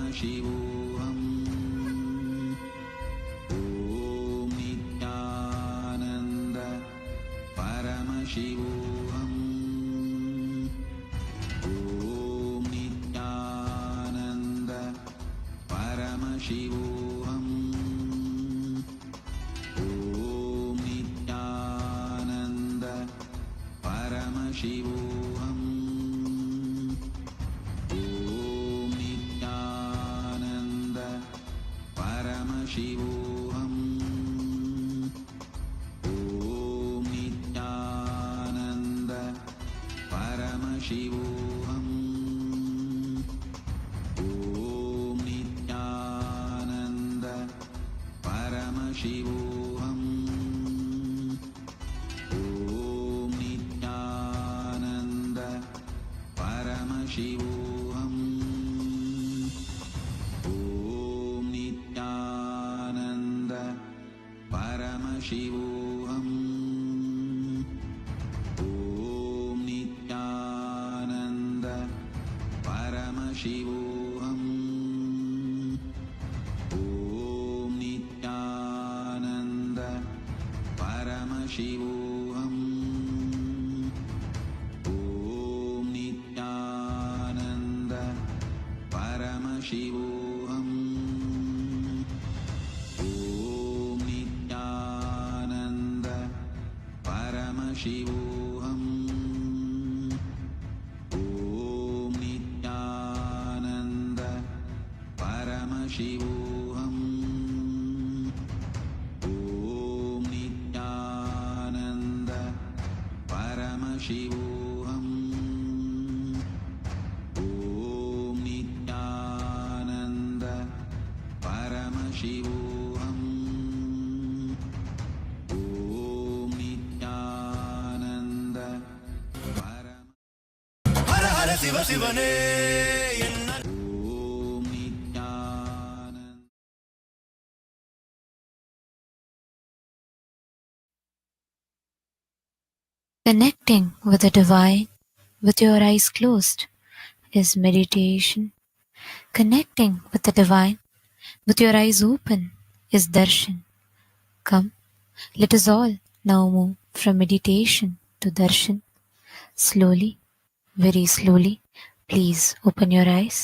Paramashivoham. Om Nithyananda Paramashivoham. Om Nithyananda Paramashivoham. Om Nithyananda Paramashivoham. Om Nithyananda Paramashivoham. Om Nithyananda Paramashivoham. Om Nithyananda Paramashivoham. Om Nithyananda Paramashivoham. Om Nithyananda Paramashivoham. Om Nithyananda Paramashivoham. Om Nithyananda Paramashivoham. Om Nithyananda Paramashivoham. Om Nithyananda Paramashivoham. Om Nithyananda Paramashivoham. Om Nithyananda Paramashivoham. Om Nithyananda Paramashivoham. Om Nithyananda Hara Hara சிவ சிவனே Om Nithyananda. Connecting with the divine with your eyes closed is meditation. Connecting with the divine with your eyes open is darshan. Come, let us all now move from meditation to darshan. Slowly, very slowly, please open your eyes.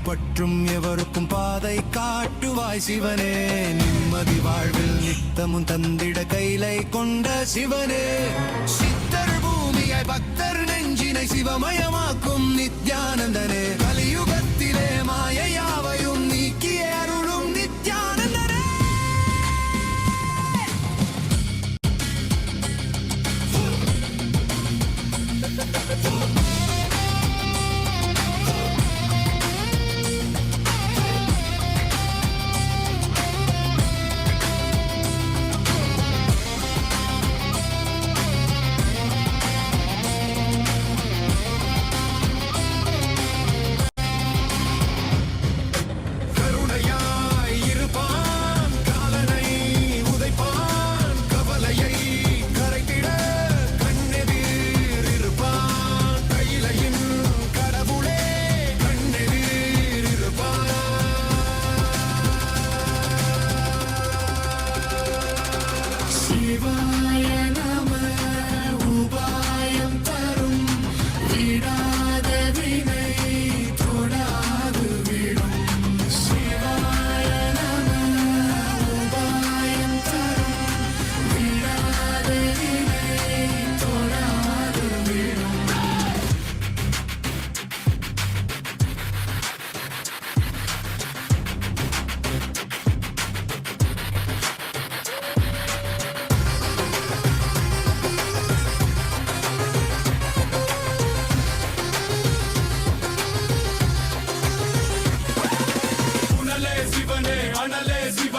பற்றும் எவருக்கும் பாதை காட்டுவாய் சிவனே, நிம்மதி வாழ்வில் நித்தமும் தந்திட கைலை கொண்ட சிவனே, சித்தர் பூமியாய் பக்தர் நெஞ்சினை சிவமயமாக்கும் நித்யானந்தனே, கலியுகத்திலே மாயையாவையும் நீக்கிய அருளும் நித்யானந்தனே.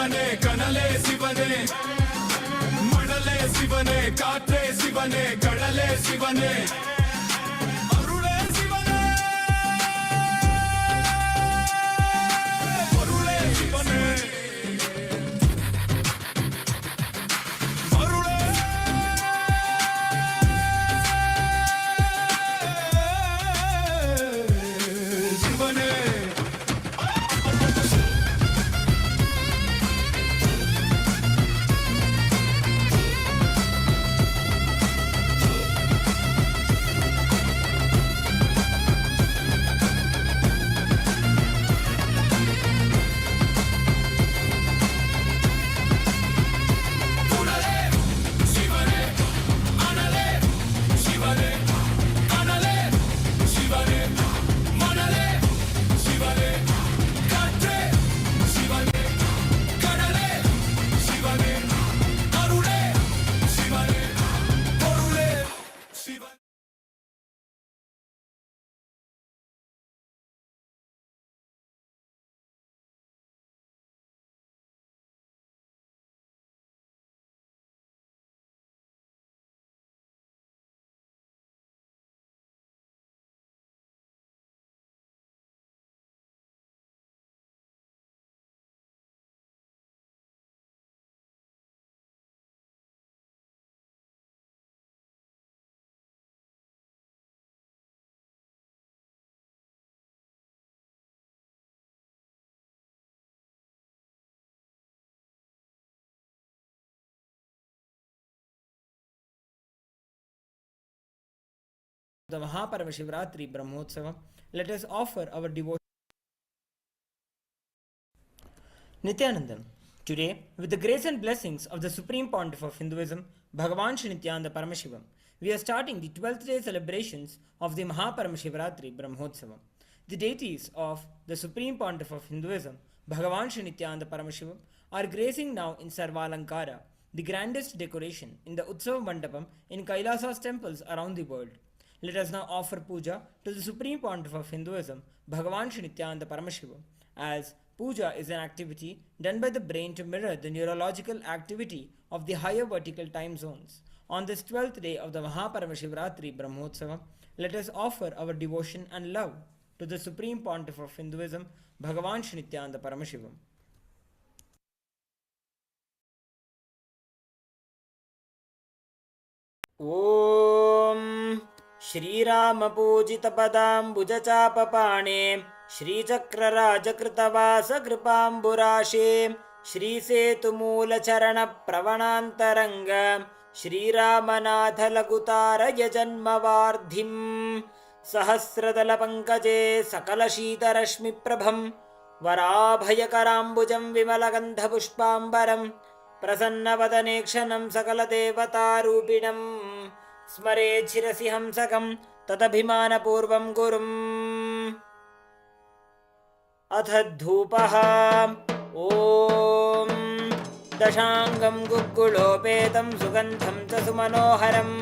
சிவனே கனலே சிவனே மணலே சிவனே காற்றே சிவனே கடலே சிவனே அருளே சிவனே பொருளே சிவனே அருளே சிவனே The Maha Paramashivaratri Brahmotsavam, let us offer our devotion. Nithyanandam. Today, with the grace and blessings of the Supreme Pontiff of Hinduism, Bhagavan Shri Nithyananda Paramashivam, we are starting the 12th day celebrations of the Maha Paramashivaratri Brahmotsavam. The deities of the Supreme Pontiff of Hinduism, Bhagavan Shri Nithyananda Paramashivam, are gracing now in Sarvalankara, the grandest decoration in the Utsav Mandapam in KAILASA'S temples around the world. Let us now offer puja to the Supreme Pontiff of Hinduism, Bhagavan Shri Nithyananda Paramashivam, as puja is an activity done by the brain to mirror the neurological activity of the higher vertical time zones. On this 12th day of the Maha Paramashivaratri Brahmotsavam, let us offer our devotion and love to the Supreme Pontiff of Hinduism, Bhagavan Shri Nithyananda Paramashivam. Om श्रीरामपूजितपदाम्बुजचापपाणे श्रीचक्रराजकृतवासकृपाम्बुराशे श्रीसेतुमूलचरणप्रवणान्तरङ्ग श्रीरामनाथलघुतारयजन्मवार्धिम् सहस्रदलपङ्कजे सकलशीतरश्मिप्रभं वराभयकराम्बुजं विमलगन्धपुष्पाम्बरं प्रसन्नवदने क्षणं सकलदेवतारूपिणम् स्मरेत् शिरसि हंसकं तदभिमानपूर्वं गुरुम् अथ धूपः ॐ दशाङ्गं गुग्गुलोपेतं सुगन्धं च सुमनोहरम्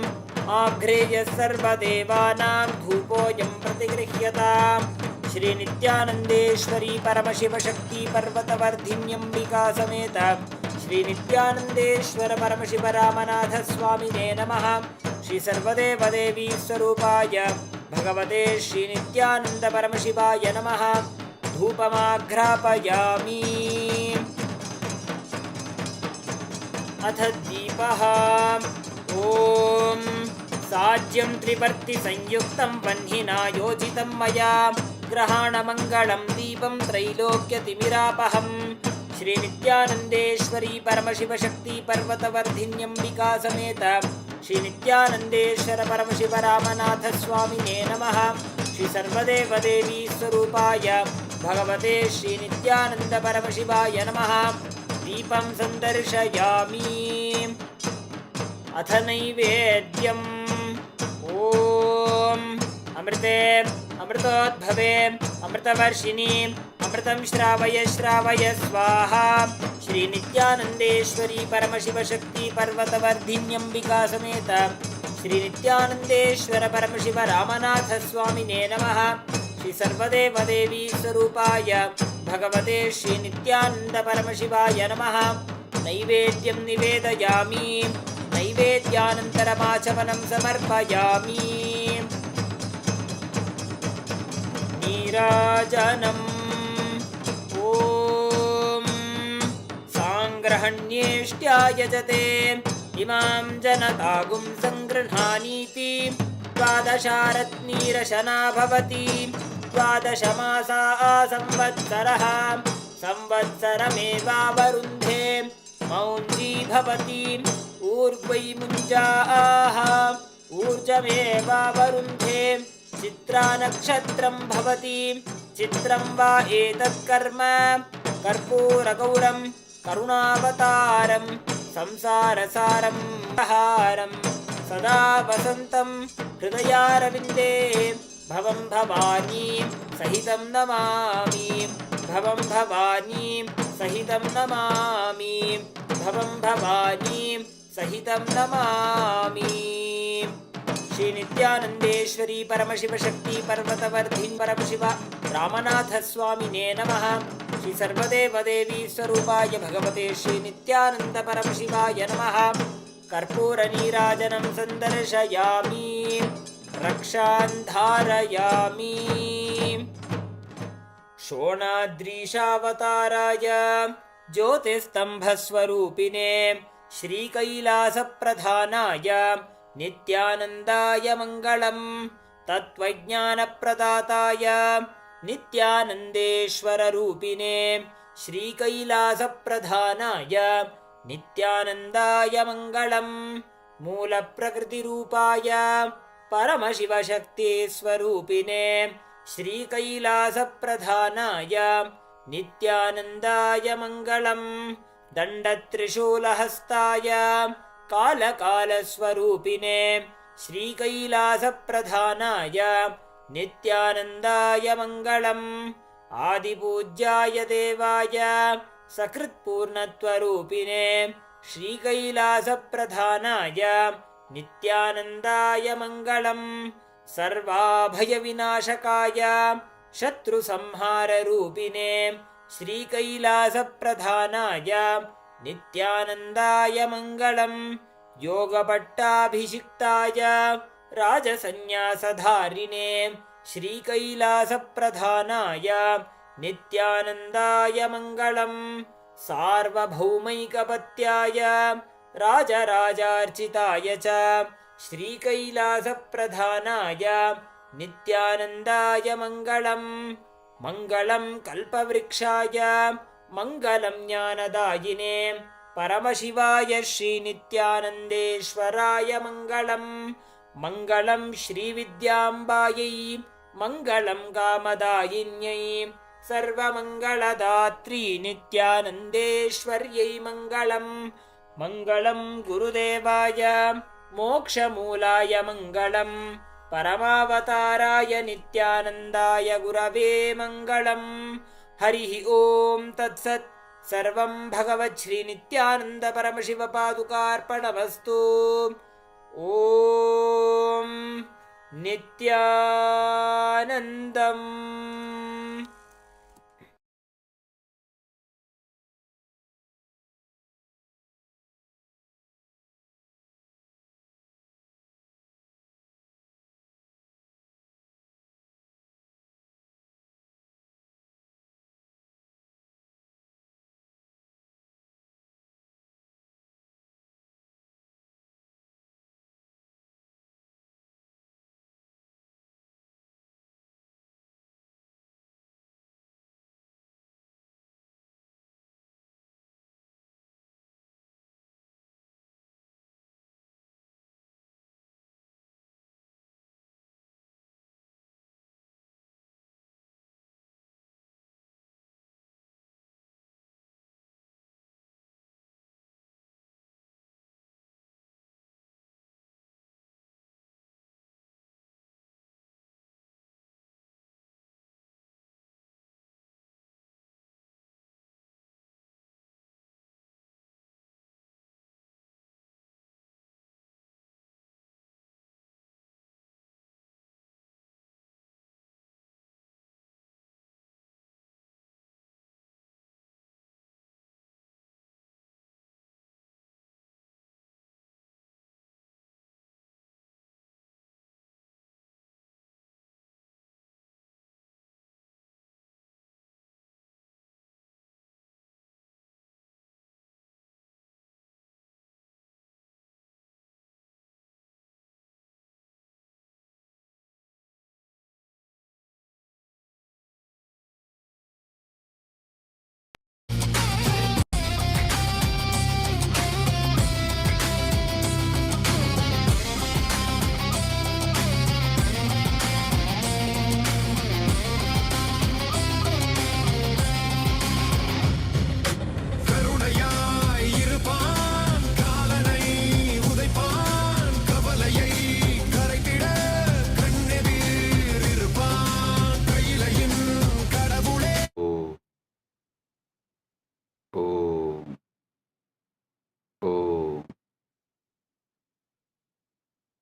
आघ्रेयः सर्वदेवानां धूपोऽयं प्रतिगृह्यताम् श्रीनित्यानन्देश्वरी परमशिवशक्ति पर्वतवर्धिन्यम्बिका समेत श्रीनित्यानन्देश्वर परमशिवरामनाथस्वामिने नमः। श्री सर्वदेवदेवी स्वरूपाय भगवते श्रीनित्यानन्द परमशिवाय नमः। धूपमाघ्रापयामि। अथ दीपः ॐ साज्यं त्रिवर्तिसंयुक्तं वह्निना योजितं मया ग्रहाणमङ्गलं दीपं त्रैलोक्यतिमिरापहम् श्रीनित्यानन्देश्वरी परमशिवशक्ति पर्वतवर्धिन्यम्बिका समेत श्रीनित्यानन्देश्वर परमशिवरामनाथस्वामिने नमः। श्री सर्वदेवदेवी स्वरूपाय भगवते श्रीनित्यानन्द परमशिवाय नमः। दीपं सन्दर्शयामि। अथ नैवेद्यम् ॐ अमृते अमृतोद्भवे अमृतवर्षिणि अमृतं श्रावय श्रावय स्वाहा। श्रीनित्यानन्देश्वरी परमशिवशक्ति पर्वतवर्धिन्यम्बिका समेत श्रीनित्यानन्देश्वर परमशिवरामनाथस्वामिने नमः। श्री सर्वदेवदेवी स्वरूपाय भगवते श्री नित्यानंद परमशिवाय नमः। नैवेद्यं निवेदयामि, नैवेद्यानन्तरमाचमनं समर्पयामि। नीराजनम् ॐ साङ्ग्रहण्येष्ट्यायजते इमां जनतागुं सङ्गृह्णानीति। द्वादशारत्नीरशना भवति, द्वादशमासा संवत्सरः, संवत्सरमेवावरुन्धे मौञ्जी भवति। ऊर्ध्वै मुञ्जाः ऊर्जमेवावरुन्धे, चित्रा नक्षत्रं भवति। चित्रं वा एतत्कर्म कर्पूरगौरं करुणावतारं संसारसारं हारं सदा वसन्तं हृदयारविन्दे भवं भवानी सहितं नमामि। भवं भवानी सहितं नमामि। भवं भवानी सहितं नमामि। श्री नित्यानंदेश्वरी परमशिव शक्ति पर्वतवर्धिन् परमशिव रामनाथ स्वामिने नमः। श्री सर्वदेवदेवी स्वरूपाय भगवते श्री नित्यानंद परमशिवाय नमः। कर्पूर नीराजनं सन्दर्शयामि, रक्षान् धारयामि। शोणाद्रीशावताराय ज्योतिस्तंभस्वरूपिणे श्रीकैलासप्रधानाय नित्यानन्दाय मङ्गलम्। तत्त्वज्ञानप्रदाताय नित्यानन्देश्वररूपिणे श्रीकैलासप्रधानाय नित्यानन्दाय मङ्गलम्। मूलप्रकृतिरूपाय परमशिवशक्तिस्वरूपिणे श्रीकैलासप्रधानाय नित्यानन्दाय मङ्गलम्। दण्डत्रिशूलहस्ताय कालकालस्वरूपिणे श्रीकैलासप्रधानाय नित्यानन्दाय मङ्गलम्। आदिपूज्याय देवाय सकृत्पूर्णत्वरूपिणे श्रीकैलासप्रधानाय नित्यानन्दाय मङ्गलम्। सर्वाभयविनाशकाय शत्रुसंहाररूपिणे श्रीकैलासप्रधानाय नित्यानन्दाय मङ्गलम्। योगपट्टाभिषिक्ताय राजसन्न्यासधारिणे श्रीकैलासप्रधानाय नित्यानन्दाय मङ्गलम्। सार्वभौमैकपत्याय राजराजार्चिताय च श्रीकैलासप्रधानाय नित्यानन्दाय मङ्गलम्। मङ्गलं कल्पवृक्षाय मङ्गलं ज्ञानदायिने परमशिवाय श्रीनित्यानन्देश्वराय मङ्गलम्। मङ्गलं श्रीविद्याम्बायै मङ्गलं कामदायिन्यै सर्वमङ्गलदात्री नित्यानन्देश्वर्यै मङ्गलम्। मङ्गलं गुरुदेवाय मोक्षमूलाय मङ्गलम्। परमावताराय नित्यानन्दाय गुरवे मङ्गलम्। हरिः ॐ तत्सत्। सर्वं भगवत् श्री नित्यानन्द परमशिव पादुकार्पणमस्तु। ॐ नित्यानन्दम्।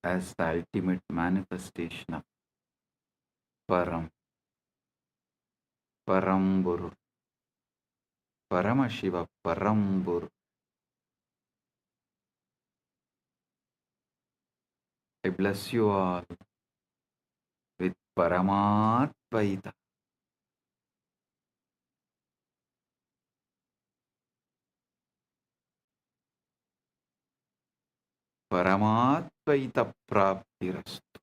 as the ultimate manifestation of Paramburu, Paramashiva Paramburu. I bless you all with Paramatvaita. Paramatvaita Praptirastu.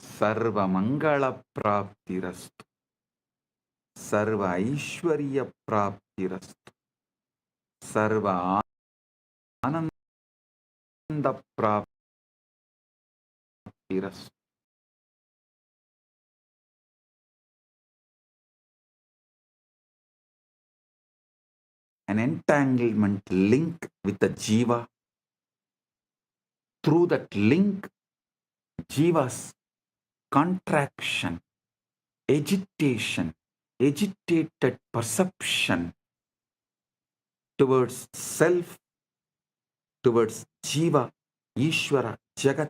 Sarva Mangala Praptirastu. Sarva Aishwarya Praptirastu. Sarva Ananda Praptirastu. An entanglement link with the Jiva. Through that link, Jiva's contraction, agitation, agitated perception towards self, towards Jiva, Ishvara, Jagat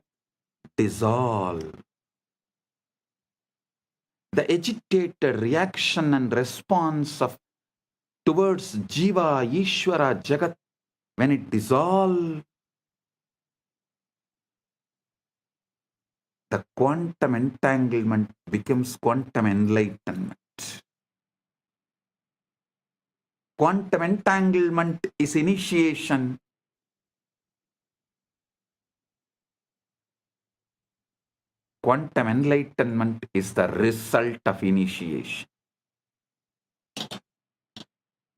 dissolve. The agitated reaction and response of towards Jiva, Ishvara, Jagat, when it dissolves, the quantum entanglement becomes quantum enlightenment. Quantum entanglement is initiation. Quantum enlightenment is the result of initiation.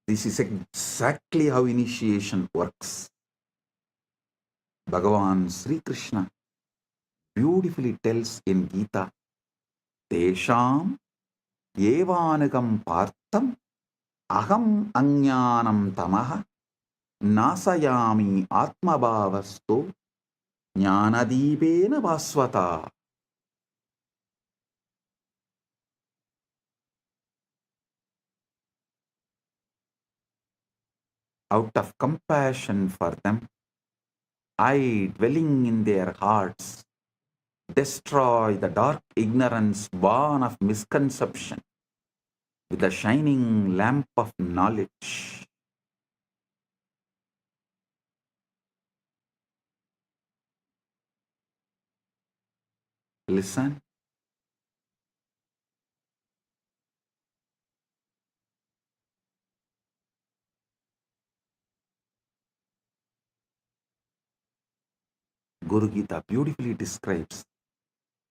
This is exactly how initiation works. Bhagavan Sri Krishna beautifully tells in Gita, Tesham evanagam partham aham ajnanam tamaha nasayami atmabhavasto jnanadipena vasvata. Out of compassion for them, I, dwelling in their hearts, destroy the dark ignorance born of misconception with the shining lamp of knowledge. Listen. Guru Gita beautifully describes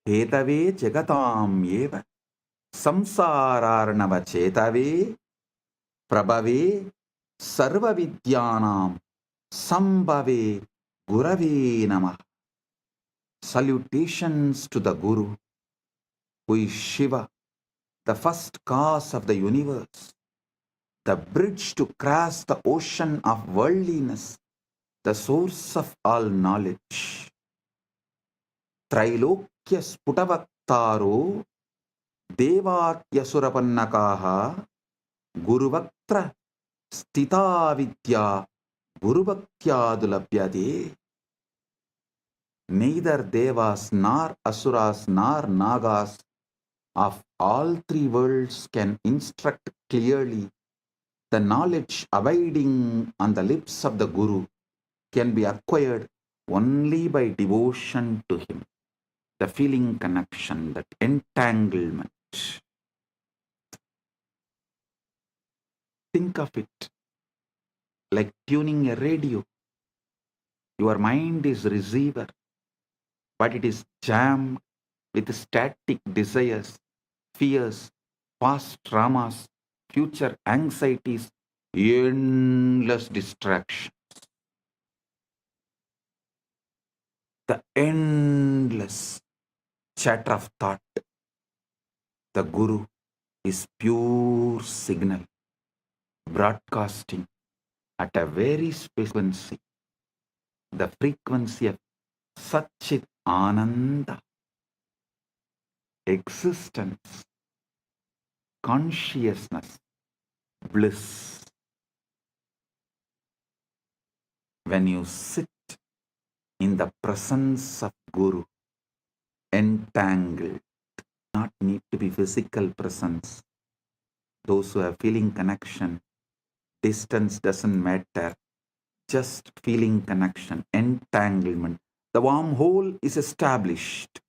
Hetave Jagatam Eva Samsararnava Chetave Prabhave Sarva Vidyanam Sambhave Gurave Namah. Salutations to the Guru, who is Shiva, the first cause of the universe, the bridge to cross the ocean of worldliness, the source of all knowledge. Trailokya Sputavaktaro Devatyasurapanakaha Guruvaktra Stita Vidya Gurubhaktyadulabhyade. Neither Devas nor Asuras nor Nagas of all three worlds can instruct clearly. The knowledge abiding on the lips of the Guru can be acquired only by devotion to him. The feeling connection, that entanglement. Think of it like tuning a radio. Your mind is receiver, but it is jammed with static desires, fears, past traumas, future anxieties, endless distraction. The endless chatter of thought. The Guru is pure signal, broadcasting at a very frequency, the frequency of Satchit Ananda, existence, consciousness, bliss. When you sit in the presence of Guru, entangled. Not need to be physical presence. Those who are feeling connection, distance doesn't matter. Just feeling connection, entanglement. The wormhole is established.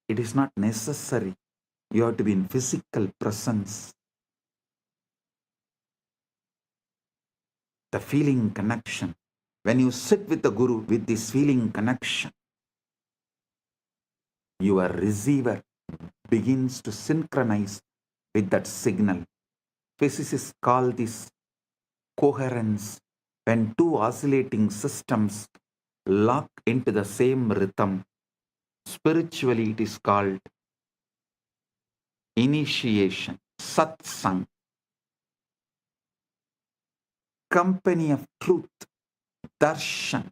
It is not necessary. You have to be in physical presence. The feeling connection. When you sit with the Guru with this feeling connection, your receiver begins to synchronize with that signal. Physicists call this coherence. When two oscillating systems lock into the same rhythm, spiritually it is called initiation, Satsang, company of truth, darshan,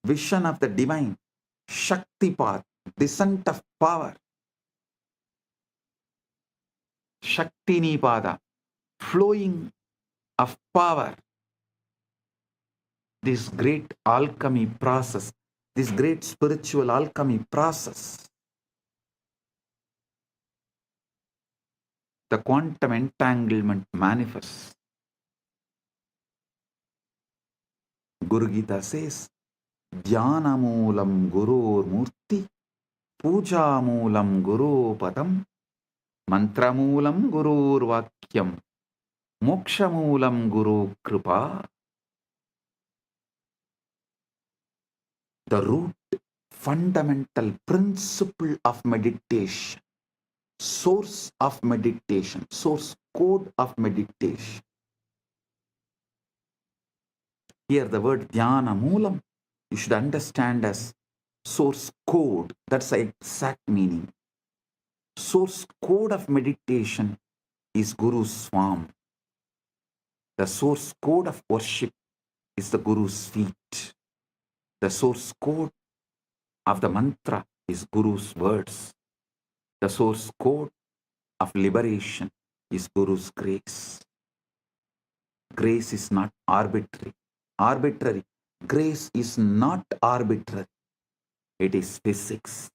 vision of the divine, Shaktipat, descent of power, Shaktinipada, flowing of power. This great alchemy process, this great spiritual alchemy process, the quantum entanglement manifests. Guru Gita says, Dhyanamoolam Gurur Murti, Pujamoolam Guru Padam, Mantramoolam Gurur Vakyam, Mokshamoolam Guru Kripa. The root, fundamental principle of meditation, source of meditation, source code of meditation. Here the word Dhyana Moolam, you should understand as source code. That's the exact meaning. Source code of meditation is Guru's form. The source code of worship is the Guru's feet. The source code of the mantra is Guru's words. The source code of liberation is Guru's grace. Grace is not arbitrary. Arbitrary. Grace is not arbitrary. It is physics.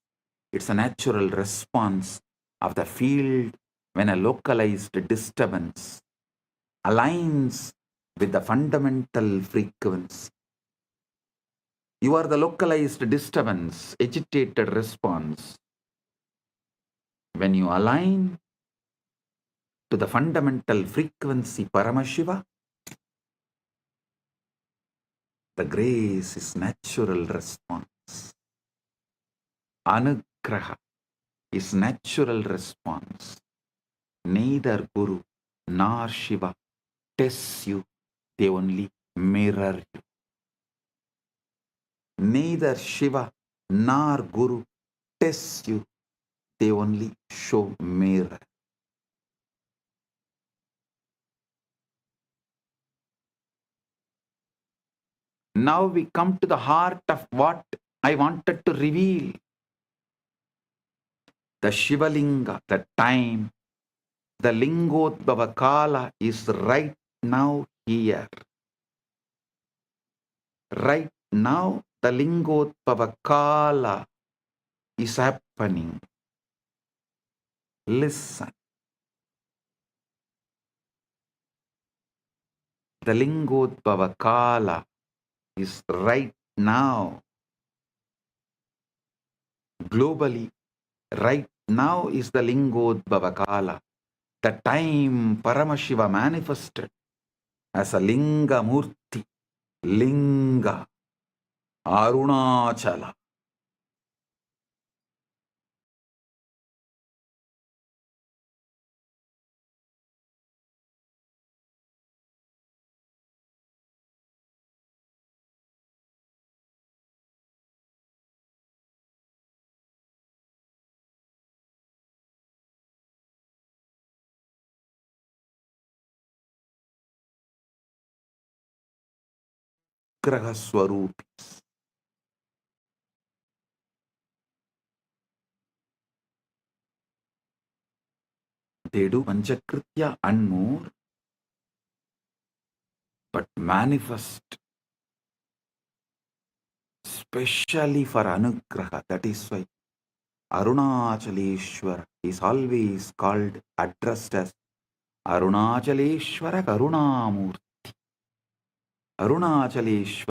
It's a natural response of the field when a localized disturbance aligns with the fundamental frequency. You are the localized disturbance, agitated response. When you align to the fundamental frequency Paramashiva, the grace is natural response. Anugraha is natural response. Neither Guru nor Shiva tests you, they only mirror you. Neither Shiva nor Guru tests you, they only show mirror. Now we come to the heart of what I wanted to reveal. The Shivalinga, the time, the Lingodbhava Kala is right now here. Right now, the Lingodbhava Kala is happening. Listen. The Lingodbhava Kala is right now. Globally, right now is the Lingodbhava Kala. The time Paramashiva manifested as a Linga Murti, Linga, Arunachala. Graha Swarupi. They do Panchakritya and more. but manifest specially for Anugraha. That is why Arunachaleshwara is always called, addressed as Arunachaleshwara Karunamurti. Arunachaleshwara.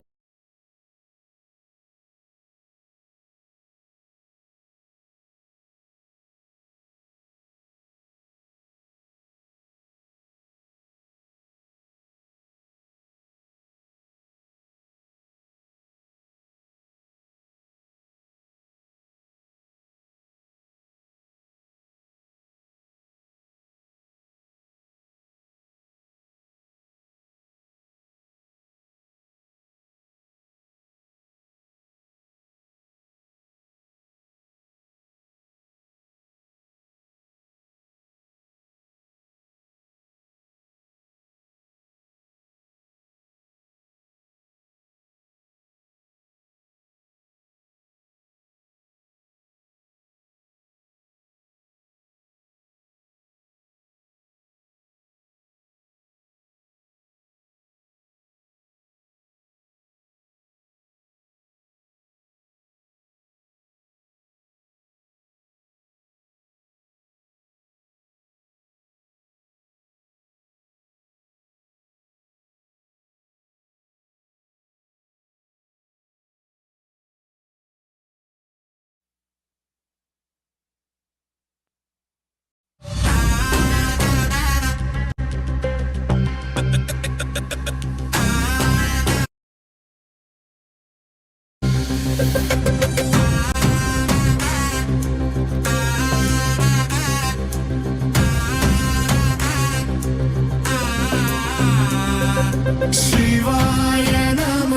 சிவாய நம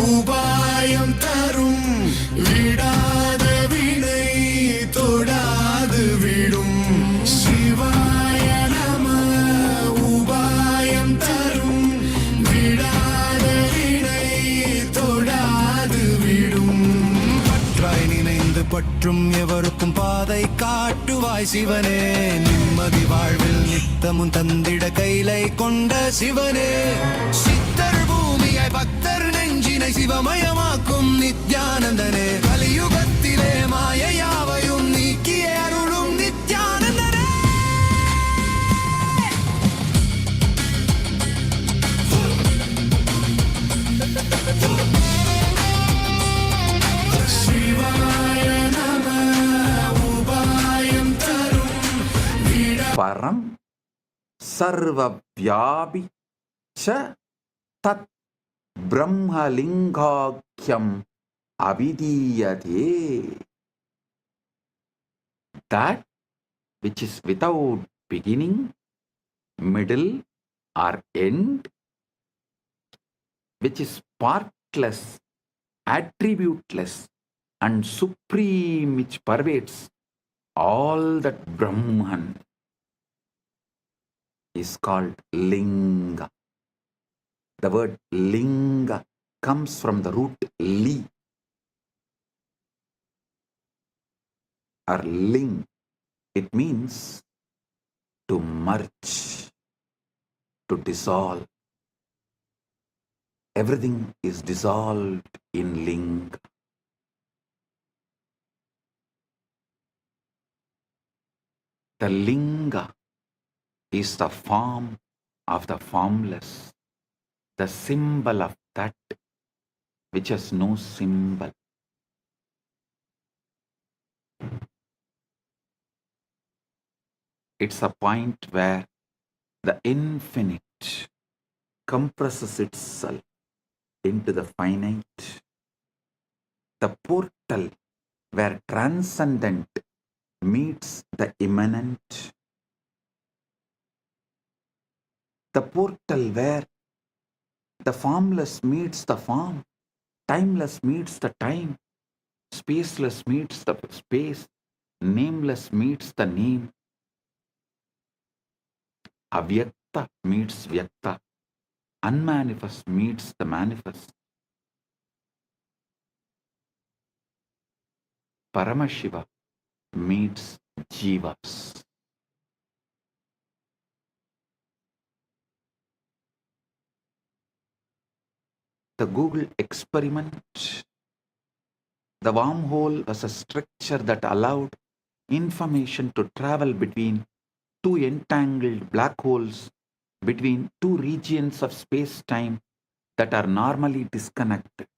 உபாயம் தரும் விடாத வினை தொடாது விடும் சிவாய நம உபாயம் தரும் விடாத வினை தொடாது விடும் பற்றாய் நினைந்து பற்றும் எவருக்கும் பாதை காட்டுவாய் சிவனே நிம்மதி வாழ்வில் நித்தமும் தந்திட கைலை கொண்ட சிவனே சித்தர் பூமியாய் பக்தர் நெஞ்சினை சிவமயமாக்கும் நித்யானந்தனே கலியுகத்திலே மாயையாவையும் நீக்கிய அருளும் நித்யானந்தனே சிவாய நம உபாயம் தரும் Param Sarvavyapi cha tat Brahmalingakyam avidiyate. That which is without beginning, middle or end, which is partless, attributeless and supreme, which pervades all that Brahman, is called Linga. The word Linga comes from the root li or ling. It means to merge, to dissolve. Everything is dissolved in Linga. The Linga is the form of the formless, the symbol of that which has no symbol. It's a point where the infinite compresses itself into the finite, the portal where transcendent meets the immanent, the portal where the formless meets the form, timeless meets the time, spaceless meets the space, nameless meets the name, avyakta meets vyakta, unmanifest meets the manifest. Paramashiva meets jivas. the Google experiment, the wormhole was a structure that allowed information to travel between two entangled black holes, between two regions of space-time that are normally disconnected.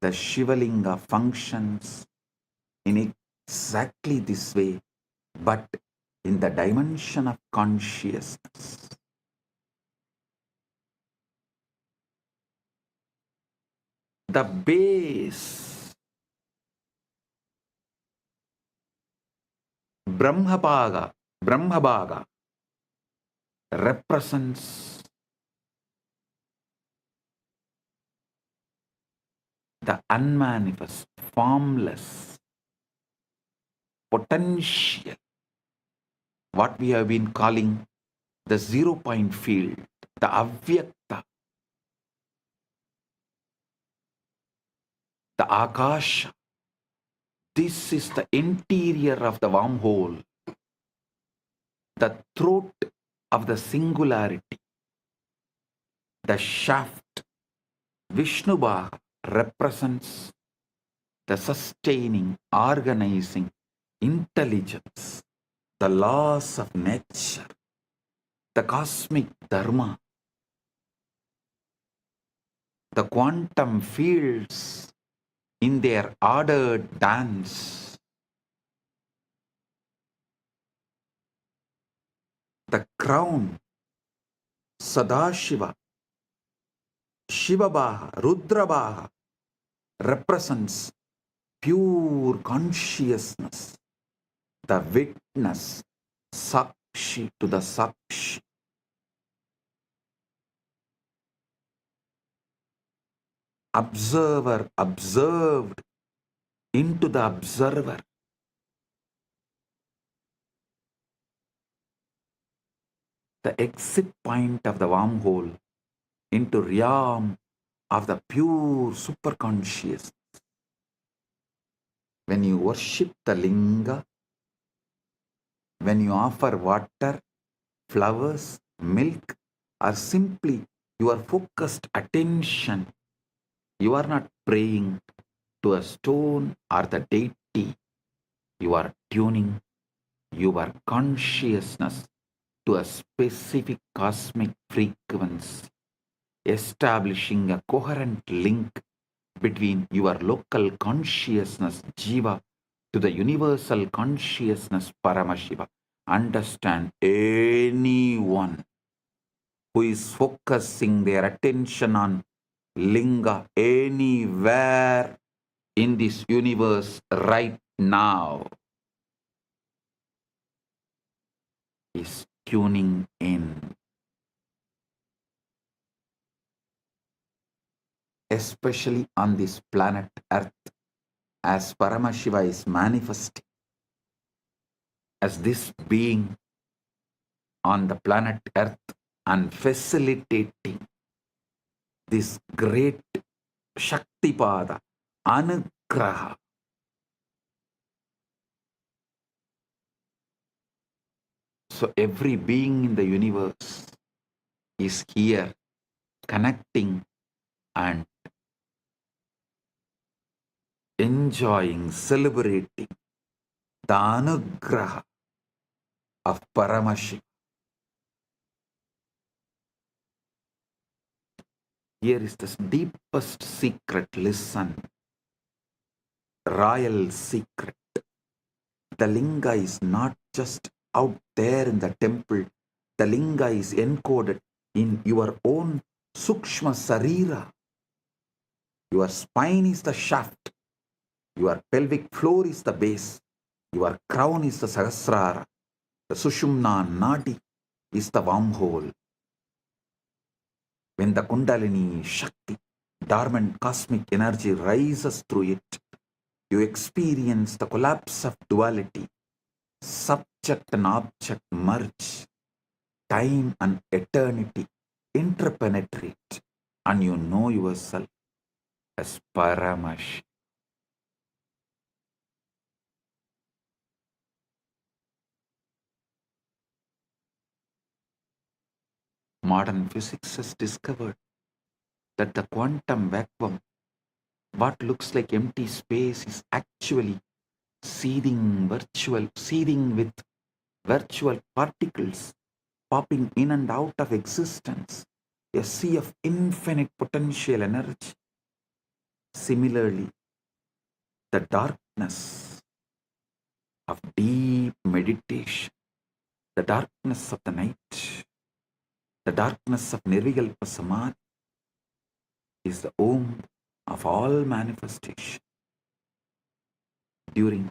The Shivalinga functions in exactly this way, but in the dimension of consciousness. The base, Brahmabhaga represents the unmanifest, formless potential, what we have been calling the 0 point field, the avyakta, the akasha. This is the interior of the wormhole, the throat of the singularity, the shaft. Vishnubha represents the sustaining, organizing intelligence, the laws of nature, the cosmic dharma, the quantum fields in their ordered dance, the crown, Sadashiva, Shivabaha, Rudrabaha represents pure consciousness, the witness, Sakshi to the Sakshi. Observer observed into the observer. The exit point of the wormhole into realm of the pure superconscious. When you worship the linga, when you offer water, flowers, milk, or simply your focused attention, you are not praying to a stone or the deity. You are tuning your consciousness to a specific cosmic frequency, establishing a coherent link between your local consciousness, Jiva, to the universal consciousness, Paramashiva. Understand, anyone who is focusing their attention on linga anywhere in this universe right now is tuning in. Especially on this planet Earth, as Paramashiva is manifesting as this being on the planet Earth and facilitating this great Shaktipada, Anugraha. So every being in the universe is here connecting and enjoying, celebrating the Anugraha of Paramashiva. Here is the deepest secret. Listen. Royal secret. The linga is not just out there in the temple. The linga is encoded in your own Sukshma Sarira. Your spine is the shaft. Your pelvic floor is the base. Your crown is the Sahasrara. The Sushumna Nadi is the wormhole. When the Kundalini Shakti, dormant cosmic energy, rises through it, you experience the collapse of duality. Subject and object merge. Time and eternity interpenetrate, and you know yourself as Paramash. Modern physics has discovered that the quantum vacuum, what looks like empty space, is actually seething with virtual particles popping in and out of existence, a sea of infinite potential energy. Similarly, the darkness of deep meditation, the darkness of the night, the darkness of Nirvikalpa Samadhi is the womb of all manifestation. During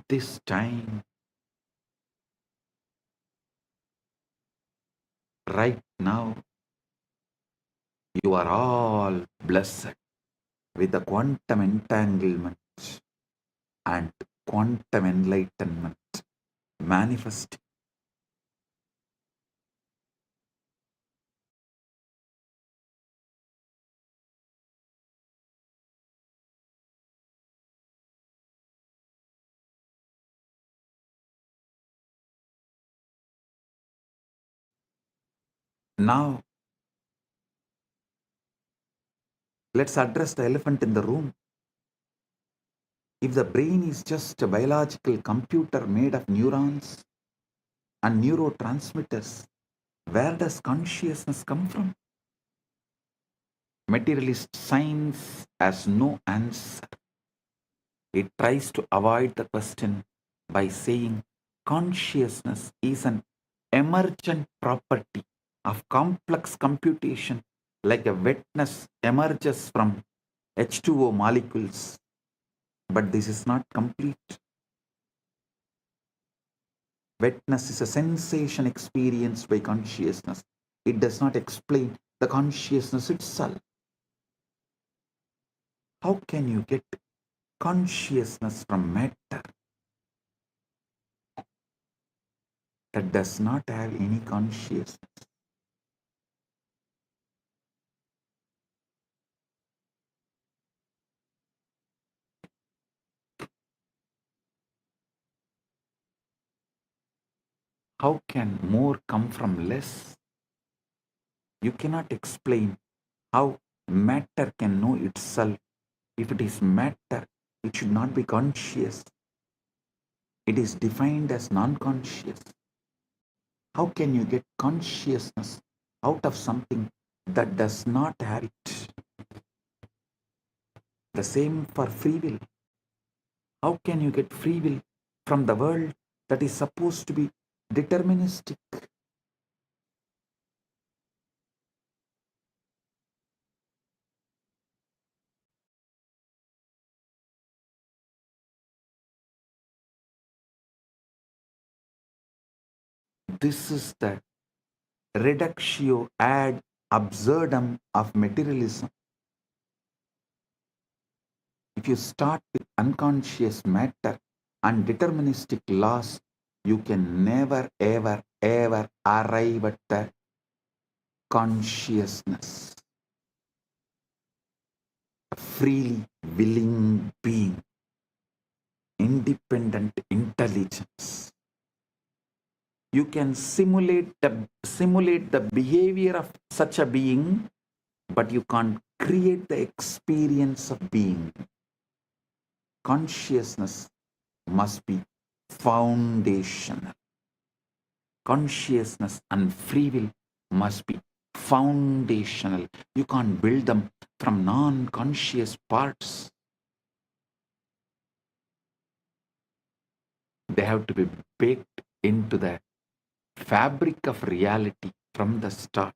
this time, right now, you are all blessed with the quantum entanglement and quantum enlightenment manifesting. Now, let's address the elephant in the room. If the brain is just a biological computer made of neurons and neurotransmitters, where does consciousness come from? Materialist science has no answer. It tries to avoid the question by saying consciousness is an emergent property of complex computation, like a wetness emerges from H2O molecules. But this is not complete. Wetness is a sensation experienced by consciousness. It does not explain the consciousness itself. How can you get consciousness from matter that does not have any consciousness? How can more come from less? You cannot explain how matter can know itself. If it is matter, it should not be conscious. It is defined as non-conscious. How can you get consciousness out of something that does not have it? The same for free will. How can you get free will from the world that is supposed to be deterministic? This is the reductio ad absurdum of materialism. If you start with unconscious matter and deterministic laws, you can never, ever, ever arrive at the consciousness, a freely willing being, independent intelligence. You can simulate the behavior of such a being, but you can't create the experience of being. Consciousness must be foundational. Consciousness and free will must be foundational. You can't build them from non-conscious parts. They have to be baked into the fabric of reality from the start.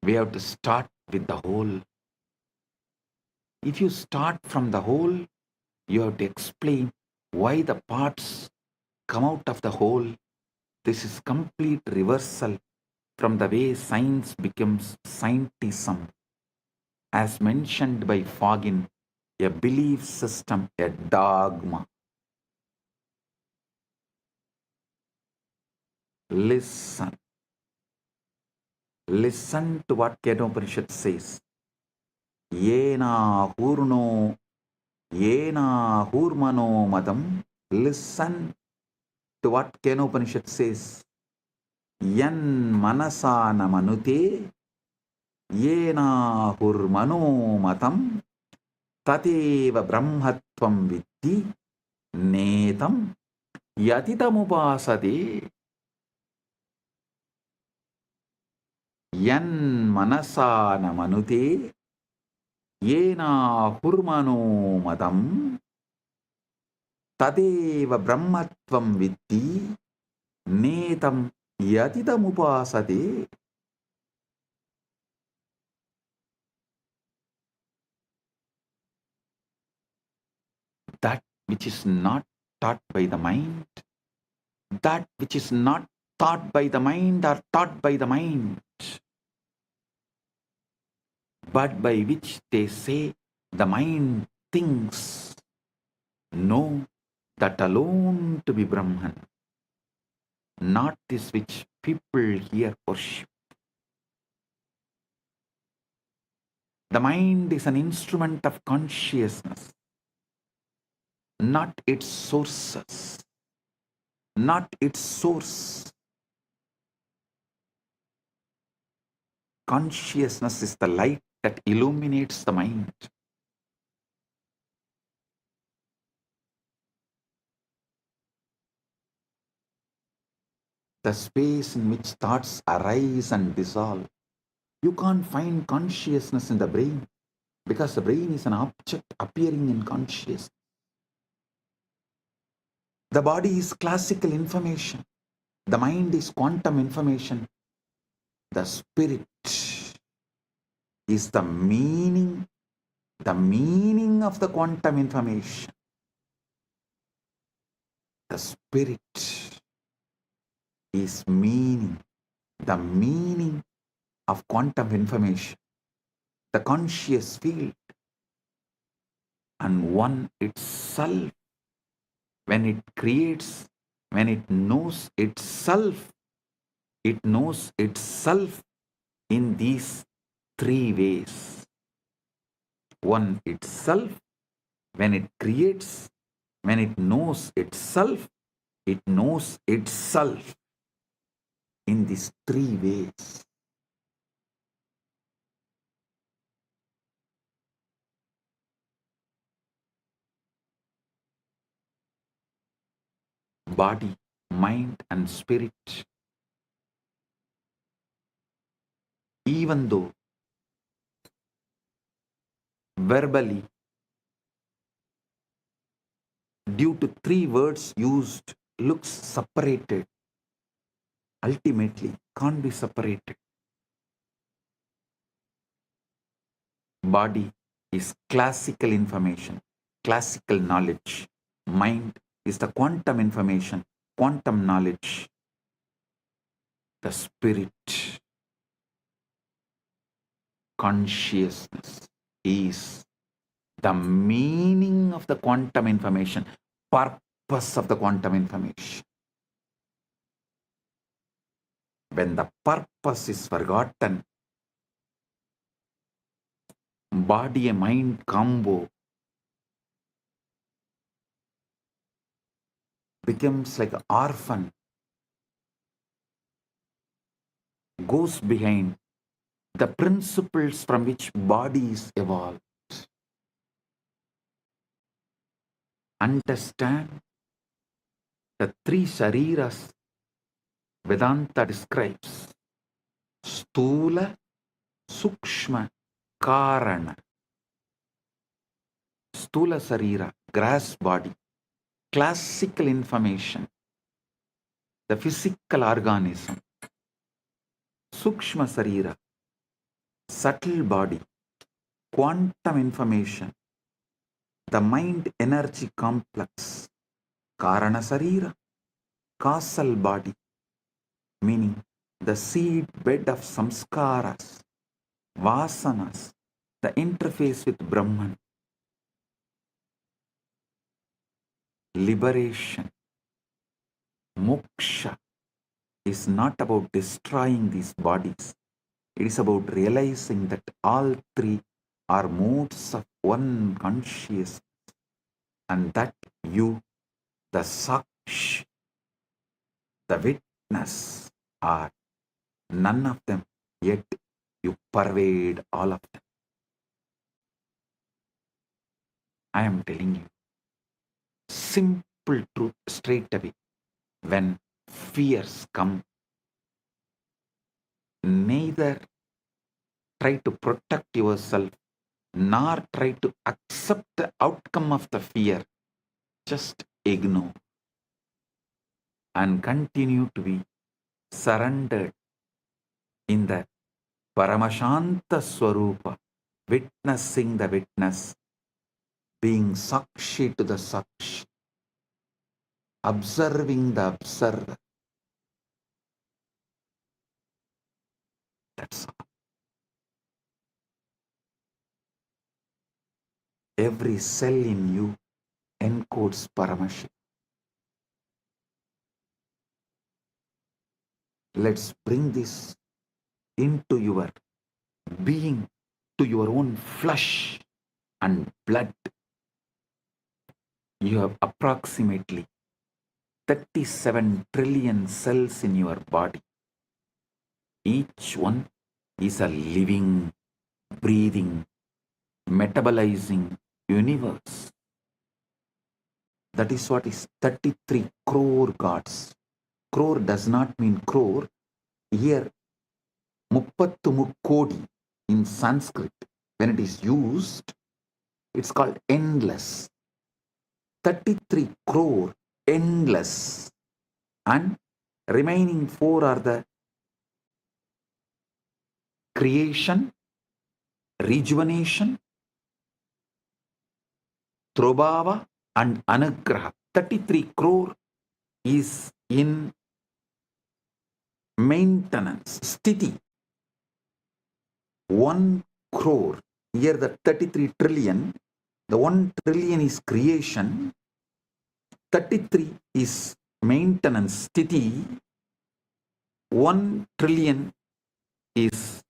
We have to start with the whole. If you start from the whole, you have to explain why the parts come out of the whole. This is complete reversal from the way science becomes scientism. As mentioned by Fagin, a belief system, a dogma. Listen. Listen to what Kedopanishad says. Yena hurno, yena hurmano madam. Listen to what Kenopanishad says. yan manasana manute yena hurmano matam tateva brahmatvam vitti netam yatitamupasade. Yan manasana manute yena hurmano matam tadeva brahmatvam vitti netam yatitamupasade. That which is not taught by the mind, that which is not taught by the mind or taught by the mind, but by which they say the mind thinks, know that alone to be Brahman, not this which people here worship. The mind is an instrument of consciousness, not its sources, not its source. Consciousness is the light that illuminates the mind. The space in which thoughts arise and dissolve. You can't find consciousness in the brain because the brain is an object appearing in consciousness. The body is classical information. The mind is quantum information. The spirit is the meaning of the quantum information. The spirit is the meaning of quantum information, the conscious field, and one itself, when it creates, when it knows itself in these three ways. One itself, when it creates, when it knows itself in these three ways. Body, mind, and spirit, even though verbally, due to three words used, looks separated, ultimately can't be separated. Body is classical information, classical knowledge. Mind is the quantum information, quantum knowledge. The spirit, consciousness, is the meaning of the quantum information, purpose of the quantum information. When the purpose is forgotten, body and mind combo becomes like an orphan, goes behind the principles from which body is evolved. Understand the three shariras Vedanta describes: Stula, Sukshma, Karana. Stula Sarira, grass body, classical information, the physical organism. Sukshma Sarira, subtle body, quantum information, the mind energy complex. Karana Sarira, causal body, meaning the seed bed of samskaras, vasanas, the interface with Brahman. Liberation, moksha, is not about destroying these bodies. It is about realizing that all three are modes of one consciousness, and that you, the saksh, the witness are none of them, yet you pervade all of them. I am telling you, simple truth straight away. When fears come, neither try to protect yourself nor try to accept the outcome of the fear. Just ignore and continue to be surrendered in the Paramashanta Swarupa, witnessing the witness, being Sakshi to the Sakshi, observing the observer. That's all. Every cell in you encodes Paramashiva. Let's bring this into your being, to your own flesh and blood. You have approximately 37 trillion cells in your body. Each one is a living, breathing, metabolizing universe. That is what is 33 crore gods. Crore does not mean crore. Here, muppattu mukkodi in Sanskrit, when it is used, it's called endless. 33 crore, endless. And remaining 4 are the creation, rejuvenation, Trobhava and Anugraha. 33 crore is in maintenance, sthiti. 1 crore, here the 33 trillion, the 1 trillion is creation, 33 is maintenance, sthiti, 1 trillion is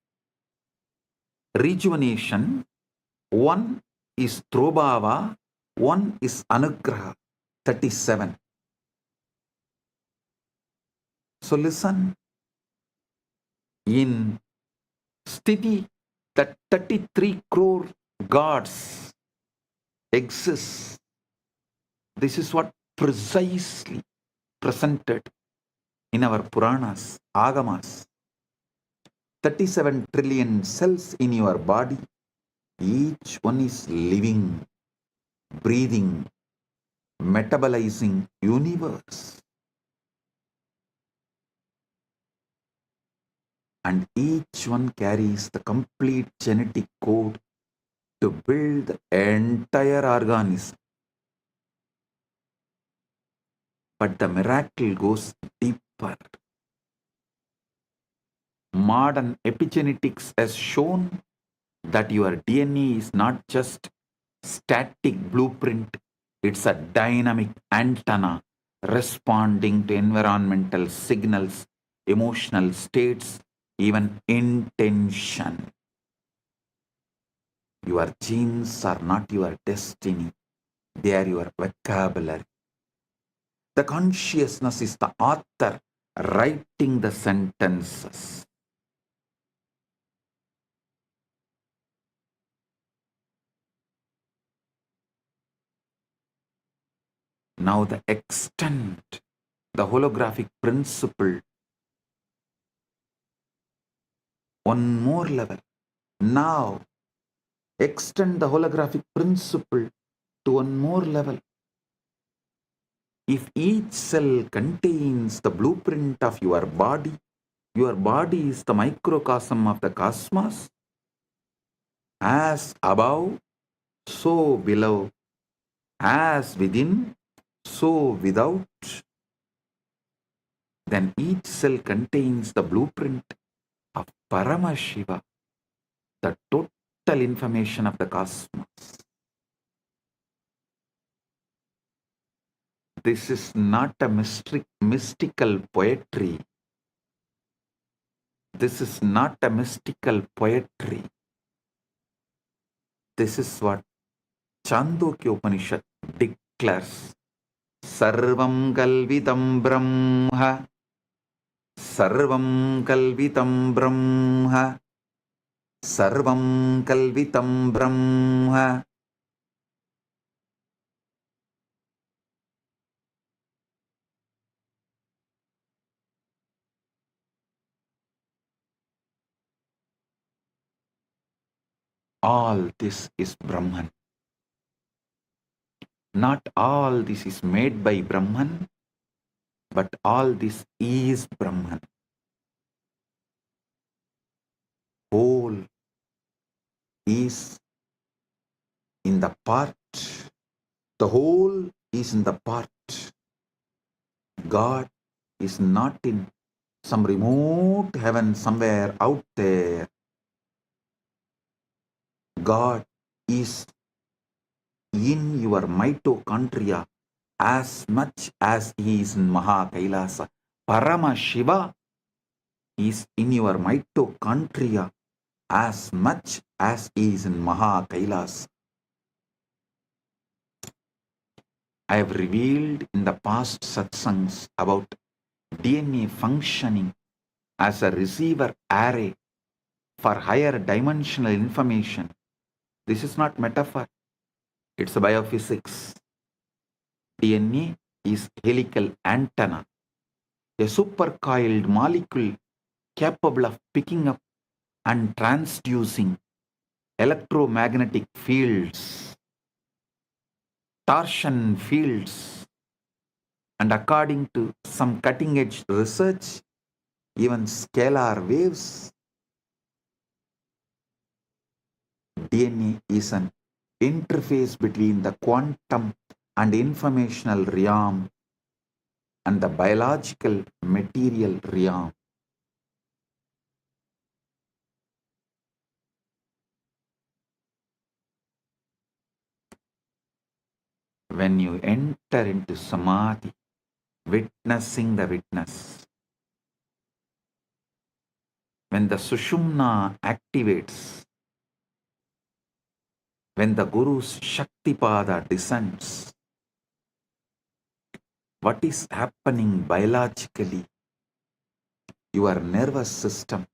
rejuvenation, 1 is Trobhava, 1 is Anugraha, 37. So listen, in Sthiti, that 33 crore gods exist. This is what precisely presented in our Puranas, Agamas. 37 trillion cells in your body, each one is living, breathing, metabolizing universe. And each one carries the complete genetic code to build the entire organism. But the miracle goes deeper. Modern epigenetics has shown that your DNA is not just static blueprint, it's a dynamic antenna responding to environmental signals, emotional states, even intention. Your genes are not your destiny, they are your vocabulary. The consciousness is the author writing the sentences. Now the extent, the holographic principle, one more level. Now extend the holographic principle to one more level. If each cell contains the blueprint of your body is the microcosm of the cosmos. As above, so below. As within, so without. Then each cell contains the blueprint of Paramashiva, the total information of the cosmos. This is not a mystical poetry. This is not a mystical poetry. This is what Chandogya Upanishad declares. Sarvam Galvidam Brahma Sarvam kalvitam brahma. Sarvam kalvitam brahma. All this is Brahman. Not all this is made by Brahman, but all this is Brahman. Whole is in the part. The whole is in the part. God is not in some remote heaven somewhere out there. God is in your mitochondria as much as He is in Maha Kailasa. Paramashiva is in your mitochondria as much as He is in Maha Kailasa. I have revealed in the past satsangs about DNA functioning as a receiver array for higher dimensional information. This is not metaphor, it's a biophysics. DNA is helical antenna, a supercoiled molecule capable of picking up and transducing electromagnetic fields, torsion fields, and according to some cutting-edge research, even scalar waves. DNA is an interface between the quantum and informational realm and the biological material realm. When you enter into samadhi, witnessing the witness, when the sushumna activates, when the Guru's Shaktipada descends, what is happening biologically? Your nervous system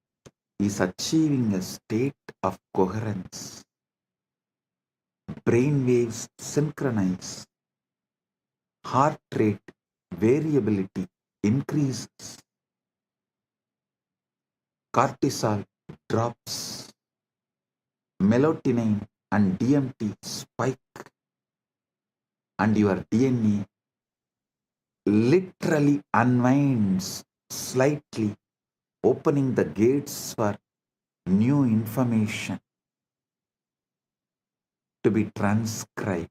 is achieving a state of coherence. Brain waves synchronize. Heart rate variability increases. Cortisol drops. Melatonin and DMT spike. And your DNA literally unwinds slightly, opening the gates for new information to be transcribed.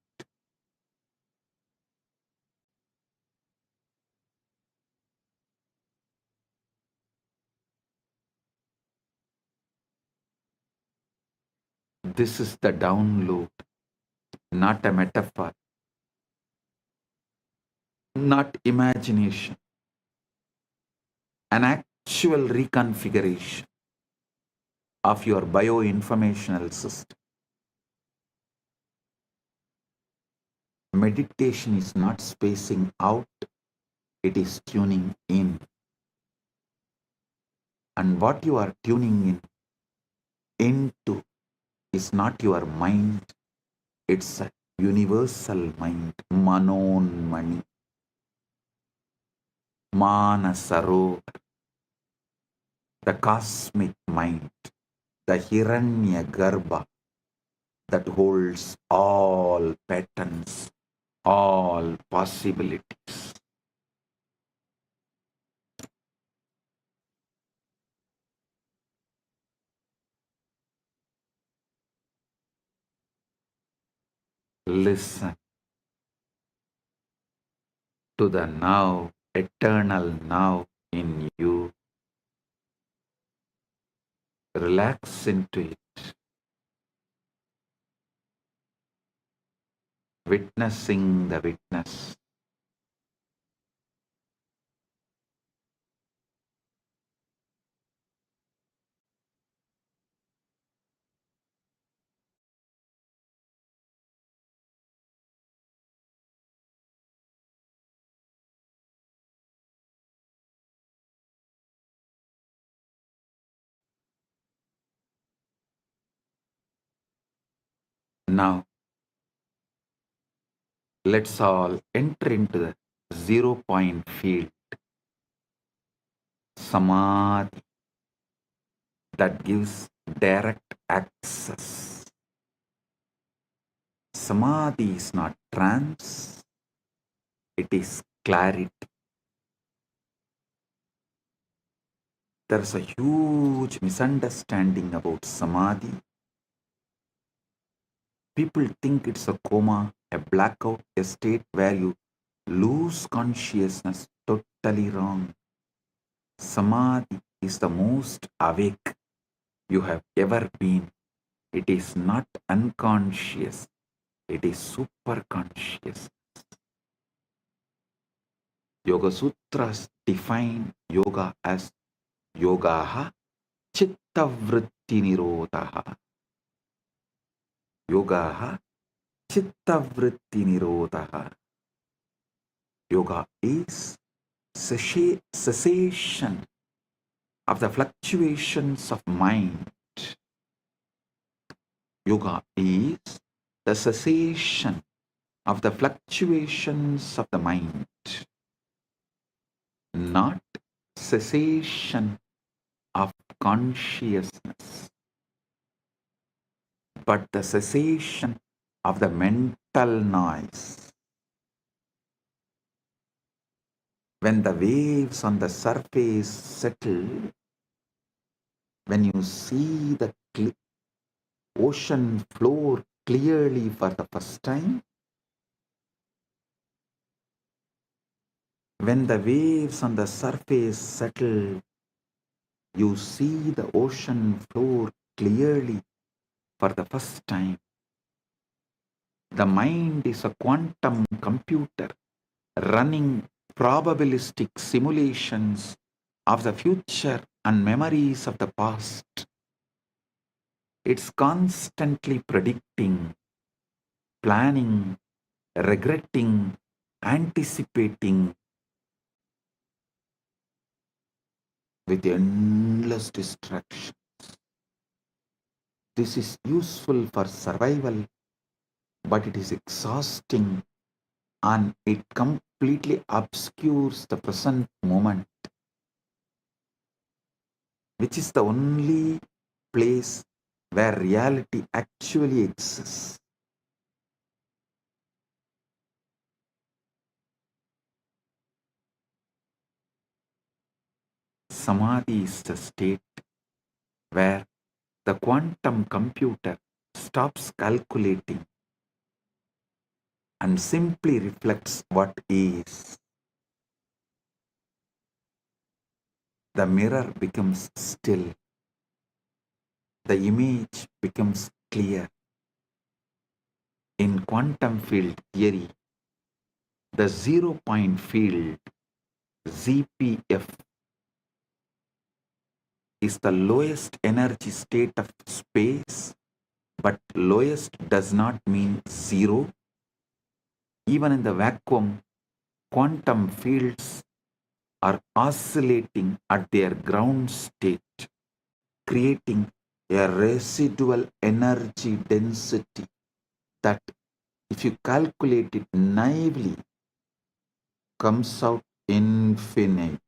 This is the download, not a metaphor, not imagination, an actual reconfiguration of your bioinformational system. Meditation is not spacing out, it is tuning in. And what you are tuning into is not your mind, it's a universal mind, Manon Mani, Manasarovar, the cosmic mind, the Hiranya Garbha that holds all patterns, all possibilities. Listen to the now, eternal now in you. Relax into it, witnessing the witness. Now, let's all enter into the 0 point field, samadhi, that gives direct access. Samadhi is not trance, it is clarity. There's a huge misunderstanding about samadhi. People think it's a coma, a blackout, a state where you lose consciousness. Totally wrong. Samadhi is the most awake you have ever been. It is not unconscious, it is super conscious. Yoga Sutras define yoga as yogaha chittavritti nirodhaha. Yogaha chittavritti nirodhaha. Yoga is cessation of the fluctuations of mind. Yoga is the cessation of the fluctuations of the mind, not cessation of consciousness, but the cessation of the mental noise. When the waves on the surface settle, when you see the ocean floor clearly for the first time, when the waves on the surface settle, you see the ocean floor clearly for the first time. The mind is a quantum computer running probabilistic simulations of the future and memories of the past. It's constantly predicting, planning, regretting, anticipating with endless distractions. This is useful for survival, but it is exhausting and it completely obscures the present moment, which is the only place where reality actually exists. Samadhi is the state where the quantum computer stops calculating and simply reflects what is. The mirror becomes still. The image becomes clear. In quantum field theory, the 0 point field, ZPF, is the lowest energy state of space, but lowest does not mean zero. Even in the vacuum, quantum fields are oscillating at their ground state, creating a residual energy density that, if you calculate it naively, comes out infinite.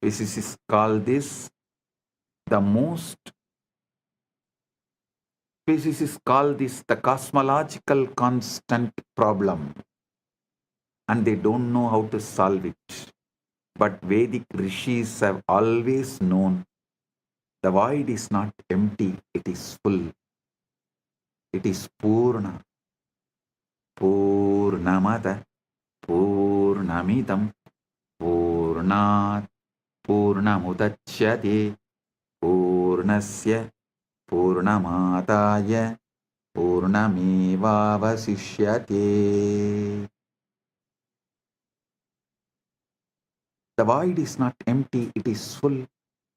Physicists call this the cosmological constant problem, and they don't know how to solve it. But Vedic rishis have always known the void is not empty, it is full. It is Purna. Purnamada, Purnamidam, Purnat, Purnamudachyate, Purnasya, Purnamadaya, Purnamevavasishyate. The void is not empty, it is full.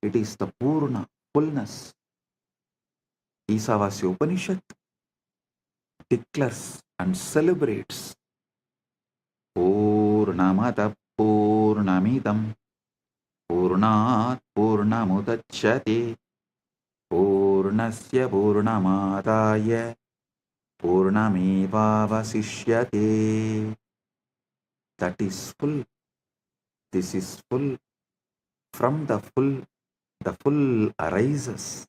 It is the Purna, fullness. Isavasya Upanishad declares and celebrates Purnamada Purnamidam Purnat Purnamudachyate Purnasya Purnamadaya Purnamevavasishyate. That is full. This is full. From the full arises.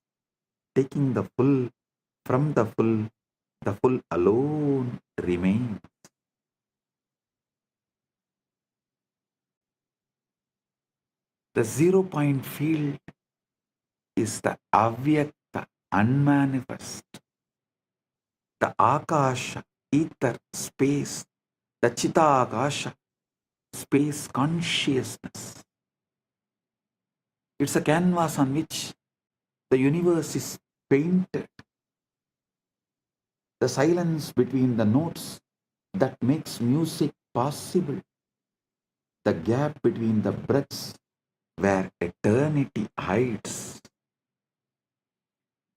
Taking the full from the full alone remains. The 0 point field is the avyakta, unmanifest, the akasha, ether, space, the chitakasha, space consciousness. It's a canvas on which the universe is painted. The silence between the notes that makes music possible. The gap between the breaths where eternity hides.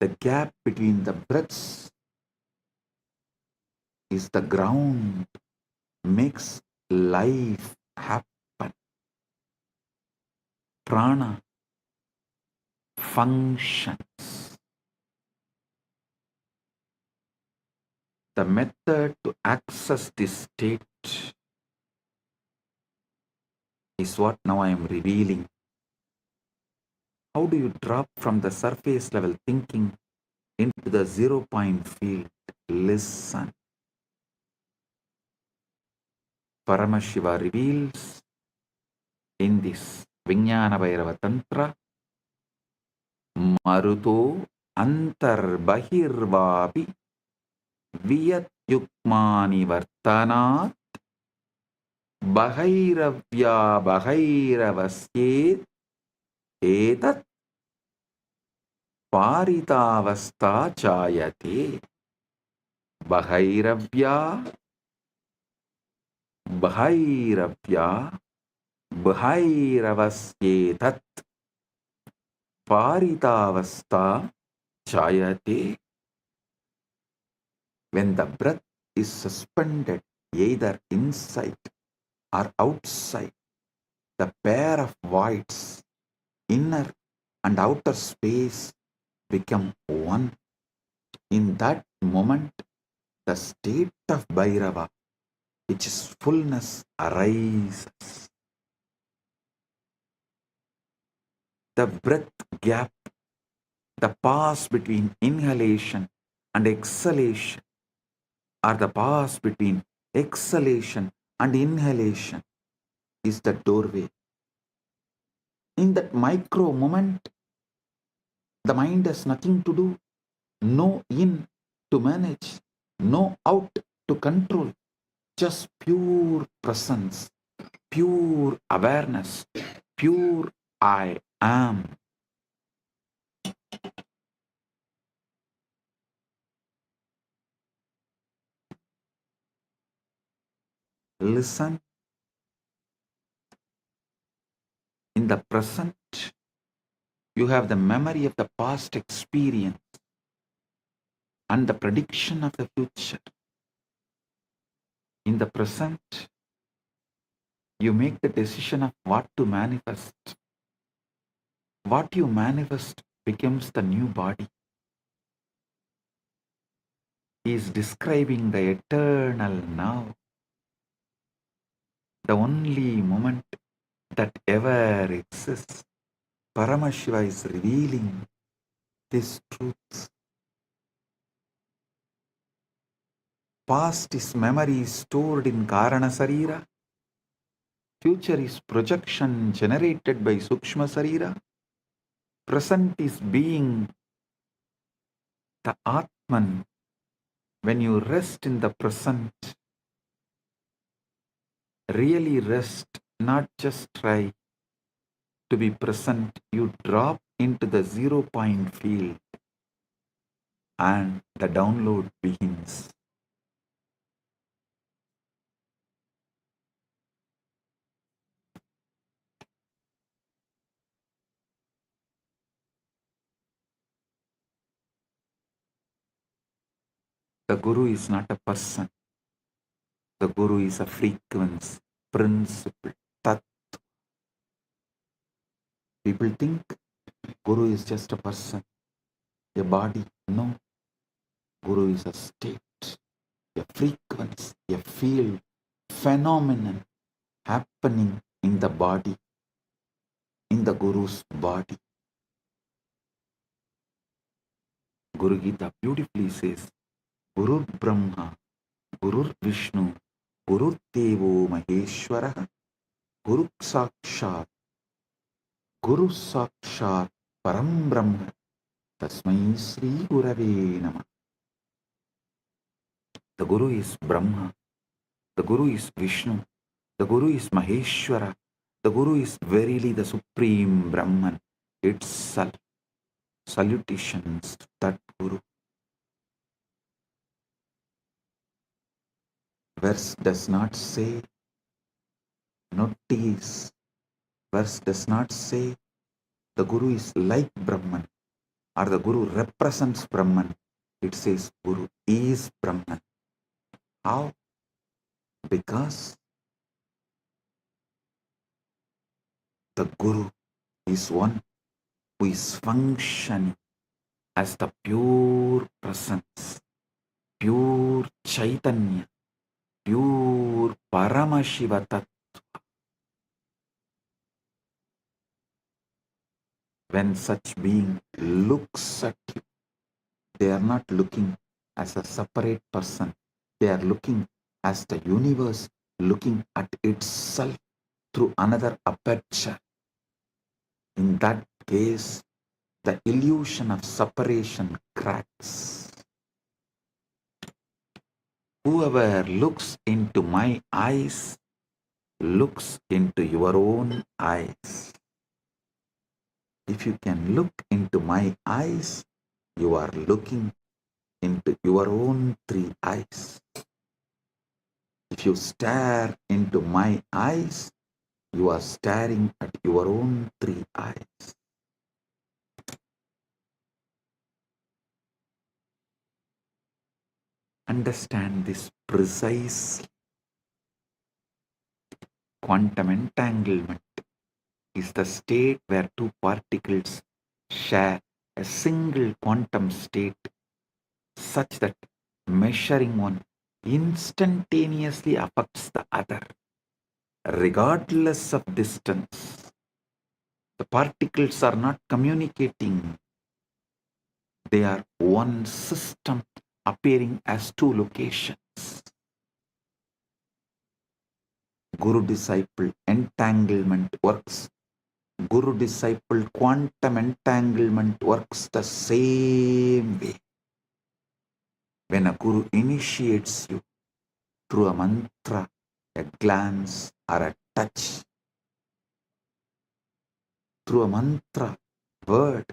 The gap between the breaths is the ground, makes life happen. Prana functions. The method to access this state is what now I am revealing. How do you drop from the surface level thinking into the 0 point field? Listen. Paramashiva reveals in this Vijnana Bhairava Tantra, Maruto Antar Bahirvapi Viyat Yukmani Vartanat Bhairavya Bhairavasye Etat Paritavasta Chayate. Bhairavya Bhairavya Bhairavasyetat Paritavasta Chayate. When the breath is suspended either inside or outside, the pair of voids, inner and outer space, become one. In that moment, the state of Bhairava, which is fullness, arises. The breath gap, the pause between inhalation and exhalation, or the pause between exhalation and inhalation, is the doorway. In that micro moment, the mind has nothing to do, no in to manage, no out to control, just pure presence, pure awareness, pure I am. Listen. In the present, you have the memory of the past experience and the prediction of the future. In the present, you make the decision of what to manifest. What you manifest becomes the new body. He is describing the eternal now, the only moment that ever exists. Paramashiva is revealing this truth. Past is memory stored in Karana Sarira. Future is projection generated by Sukshma Sarira. Present is being, the Atman. When you rest in the present, really rest, not just try to be present, you drop into the 0 point field and the download begins. The Guru is not a person. The Guru is a frequency, principle, tat. People think Guru is just a person, a body. No. Guru is a state. a frequency, a field, phenomenon happening in the body, in the Guru's body. Guru Gita beautifully says, Guru Brahma, Guru Vishnu, Guru Devo Maheshwara, Guru Sakshat, Guru Sakshat, Param Brahma, Tasmai Sri Gurave Namah. The Guru is Brahma, the Guru is Vishnu, the Guru is Maheshwara, the Guru is verily the Supreme Brahman itself. Salutations to that Guru. Verse does not say notice. Verse does not say the Guru is like Brahman or the Guru represents Brahman. It says Guru is Brahman. How? Because the Guru is one who is functioning as the pure presence, pure Chaitanya, pure Paramashiva Tattva. When such being looks at you, they are not looking as a separate person. They are looking as the universe looking at itself through another aperture. In that case, the illusion of separation cracks. Whoever looks into my eyes looks into your own eyes. If you can look into my eyes, you are looking into your own three eyes. If you stare into my eyes, you are staring at your own three eyes. Understand this precisely. Quantum entanglement is the state where two particles share a single quantum state such that measuring one instantaneously affects the other, regardless of distance. The particles are not communicating. They are one system appearing as two locations. Guru-disciple entanglement works. Guru-disciple quantum entanglement works the same way. When a Guru initiates you through a mantra, a glance, or a touch, through a mantra, word,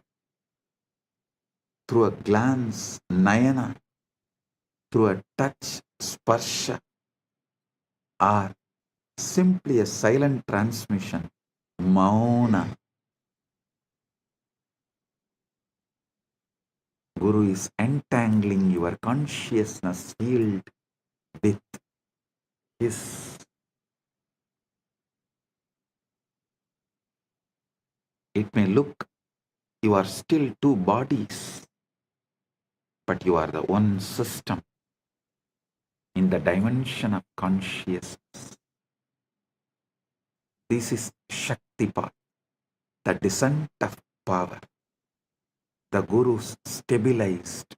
through a glance, nayana, through a touch, sparsha, or simply a silent transmission, mauna, Guru is entangling your consciousness field with his. It may look you are still two bodies, but you are the one system in the dimension of consciousness. This is Shaktipat, the descent of power. The Guru's stabilized,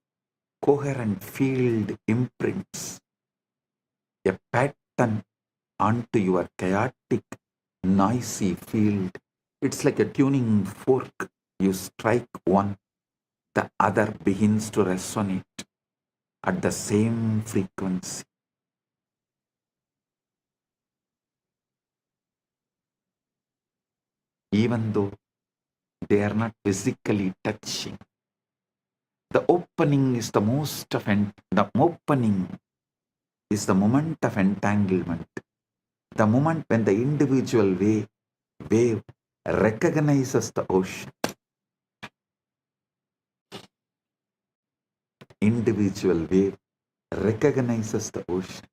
coherent field imprints a pattern onto your chaotic, noisy field. It's like a tuning fork. You strike one, the other begins to resonate at the same frequency. Even though they are not physically touching, the opening is the opening is the moment of entanglement. The moment when the individual wave recognizes the ocean. Individual wave recognizes the ocean.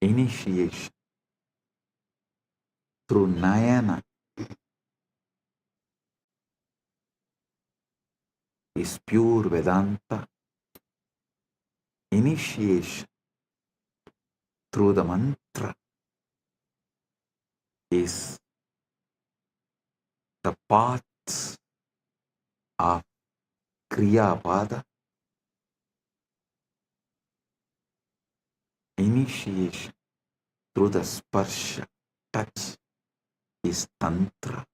Initiation through Nayana is pure Vedanta. Initiation through the mantra is the paths of Kriya Pada. Initiation through the sparsha, touch, is Tantra.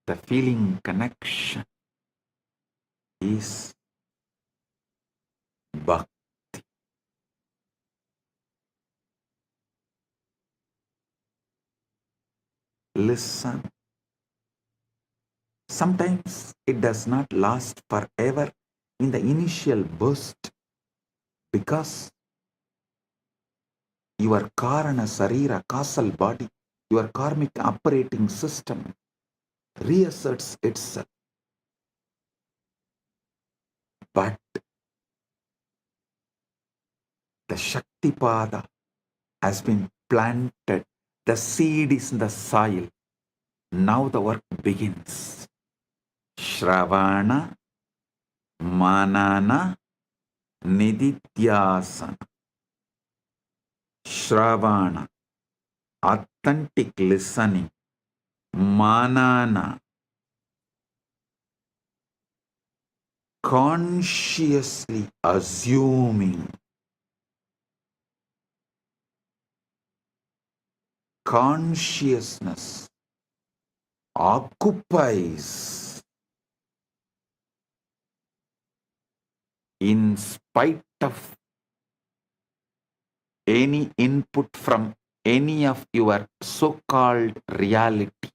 The feeling connection is Bhakti. Listen. Sometimes it does not last forever in the initial burst because your Karana Sarira, causal body, your karmic operating system reasserts itself. But the Shaktipada has been planted. The seed is in the soil. Now the work begins. Shravana, Manana, Nididhyasana. Shravana, authentic listening. Manana, consciously assuming. Consciousness occupies in spite of any input from any of your so-called reality.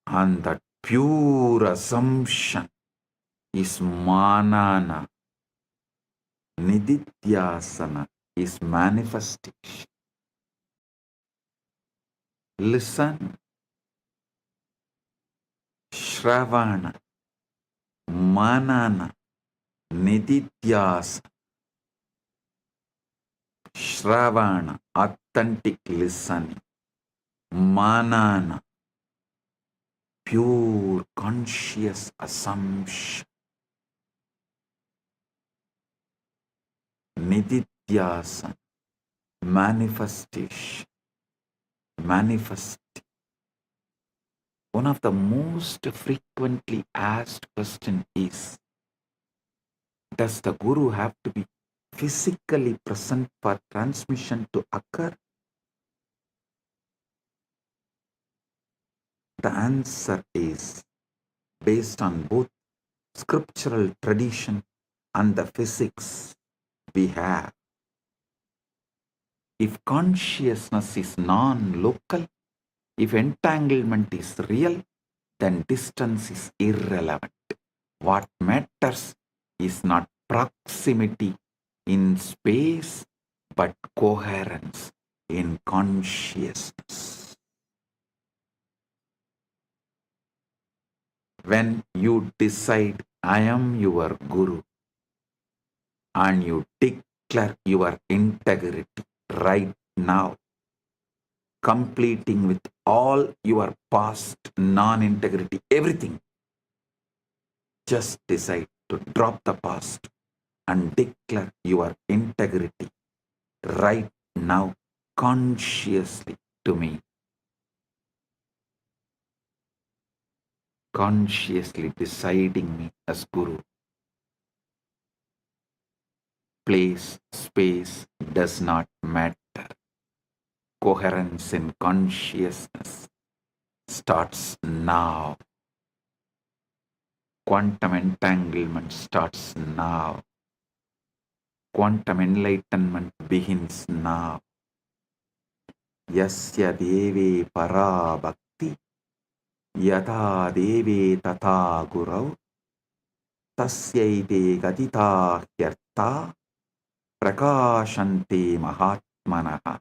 And that pure assumption is manana. Nididhyasana is manifestation. Listen. Shravana, Manana, Nididhyasana. Shravana, authentic listening. Manana, pure conscious assumption. Nididhyasana, manifestation. Manifesting. One of the most frequently asked questions is, does the Guru have to be physically present for transmission to occur? The answer is, based on both scriptural tradition and the physics we have. If consciousness is non-local, if entanglement is real, then distance is irrelevant. What matters is not proximity in space, but coherence in consciousness. When you decide, I am your Guru, and you declare your integrity right now, completing with all your past non-integrity, everything, just decide to drop the past and declare your integrity right now, consciously to me. Consciously deciding me as Guru. Place, space does not matter. Coherence in consciousness starts now. Quantum entanglement starts now. Quantum enlightenment begins now. Yasya deve para bhakti, yata deve tata gurau, tasyaite gatita hyarta, prakashante mahatmanaha.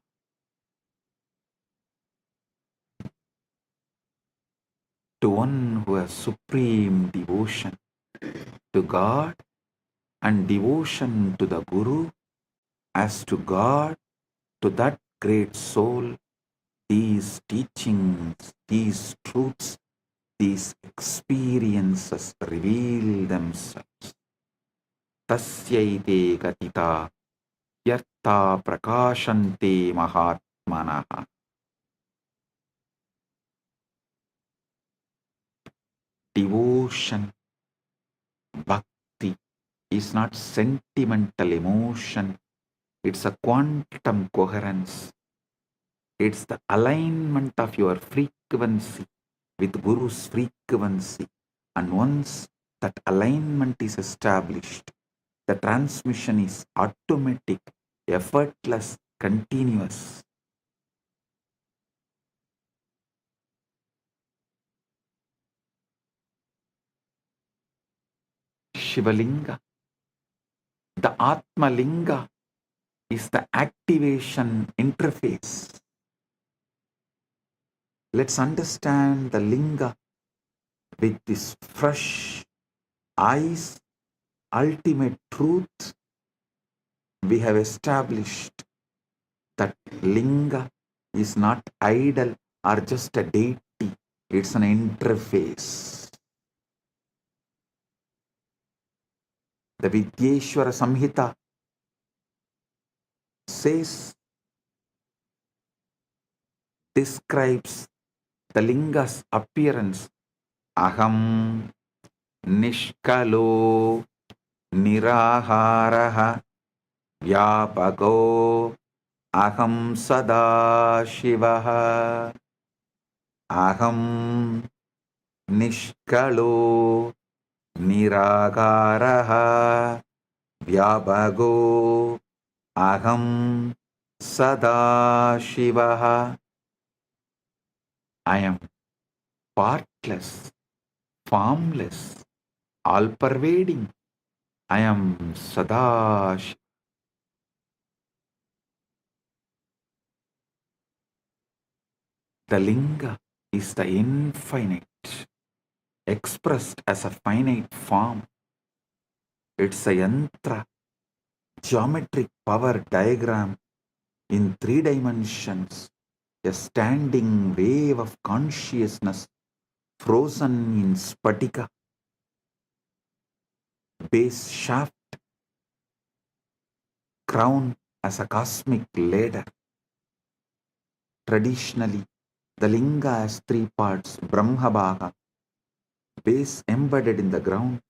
To one who has supreme devotion to God, and devotion to the Guru as to God, to that great soul, these teachings, these truths, these experiences reveal themselves. Tasyaite gatita yartha prakashante mahatmanaha. Devotion, bhakti is not sentimental emotion. It's a quantum coherence. It's the alignment of your frequency with Guru's frequency. And once that alignment is established, the transmission is automatic, effortless, continuous. Shivalinga, the Atma Linga, is the activation interface. Let's understand the Linga with this fresh eyes, ultimate truth. We have established that Linga is not idol or just a deity. It's an interface. The Vidyeshwara Samhita says, describes the Linga's appearance. Aham Nishkalo Niraharaha Vyapako Aham Sadashivaha. Aham Nishkalo Niragaraha Vyabago Aham Sadashivaha. I am partless, formless, all-pervading. I am Sadashiva. The Linga is the infinite, expressed as a finite form. It's a yantra, geometric power diagram in 3 dimensions, a standing wave of consciousness frozen in spatika, base shaft, crown as a cosmic ladder. Traditionally, the Linga has 3 parts: Brahmabhaga, base embedded in the ground,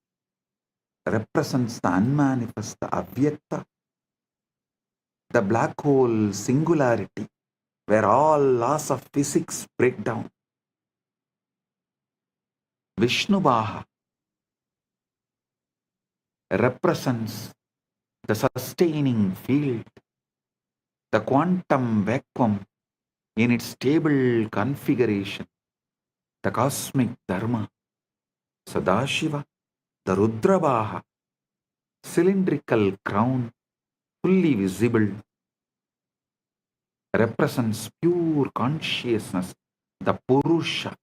represents the unmanifest, the Avyakta, the black hole singularity, where all laws of physics break down. Vishnubhaha represents the sustaining field, the quantum vacuum in its stable configuration, the cosmic dharma. Sadashiva, the Rudrabhaha, cylindrical crown, fully visible, represents pure consciousness, the Purusha,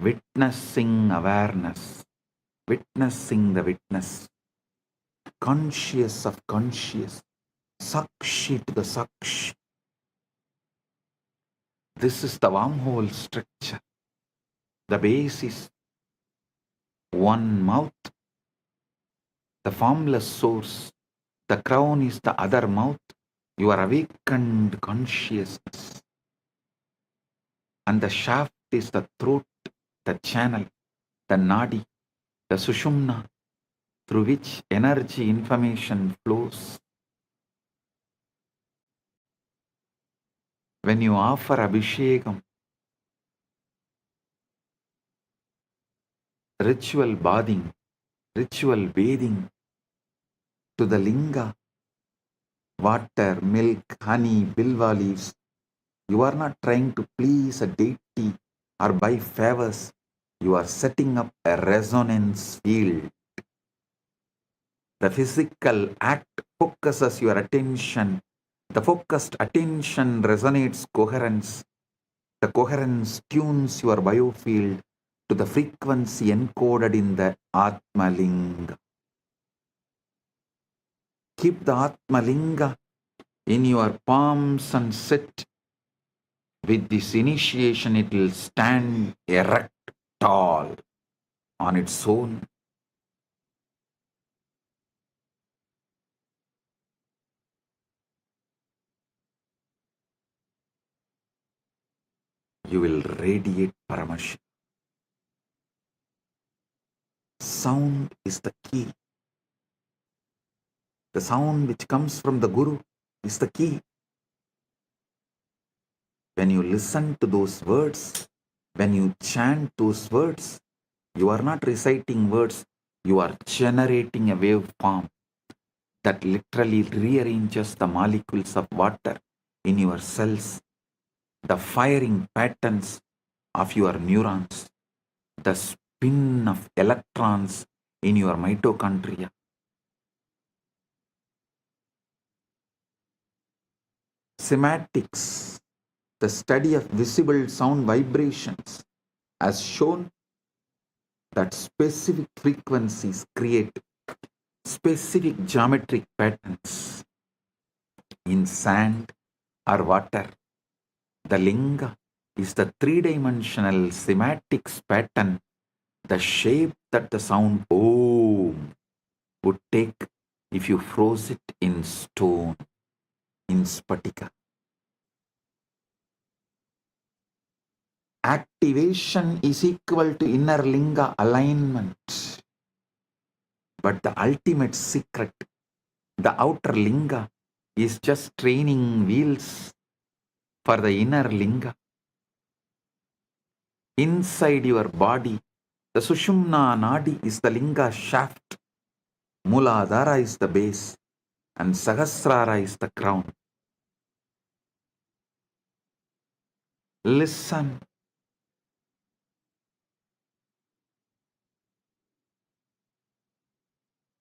witnessing awareness, witnessing the witness, conscious of conscious, Sakshi to the Sakshi. This is the wormhole structure. The base is one mouth, the formless source. The crown is the other mouth, your awakened consciousness. And the shaft is the throat, the channel, the nadi, the sushumna, through which energy information flows. When you offer abhishekam, ritual bathing, ritual bathing to the linga, water, milk, honey, bilva leaves, you are not trying to please a deity or buy favors. You are setting up a resonance field. The physical act focuses your attention. The focused attention resonates coherence. The coherence tunes your biofield to the frequency encoded in the Atma Linga. Keep the Atmalinga in your palms and sit. With this initiation, it will stand erect, tall, on its own. You will radiate Paramashiva. Sound is the key. The sound which comes from the Guru is the key. When you listen to those words, when you chant those words, you are not reciting words, you are generating a waveform that literally rearranges the molecules of water in your cells, the firing patterns of your neurons, the spin of electrons in your mitochondria. Sematics, the study of visible sound vibrations, has shown that specific frequencies create specific geometric patterns in sand or water. The linga is the three-dimensional sematics pattern, the shape that the sound Om would take if you froze it in stone, in spatika. Activation is equal to inner linga alignment. But the ultimate secret, the outer linga, is just training wheels for the inner linga. Inside your body, the Sushumna Nadi is the linga shaft, Muladhara is the base, and Sahasrara is the crown. Listen.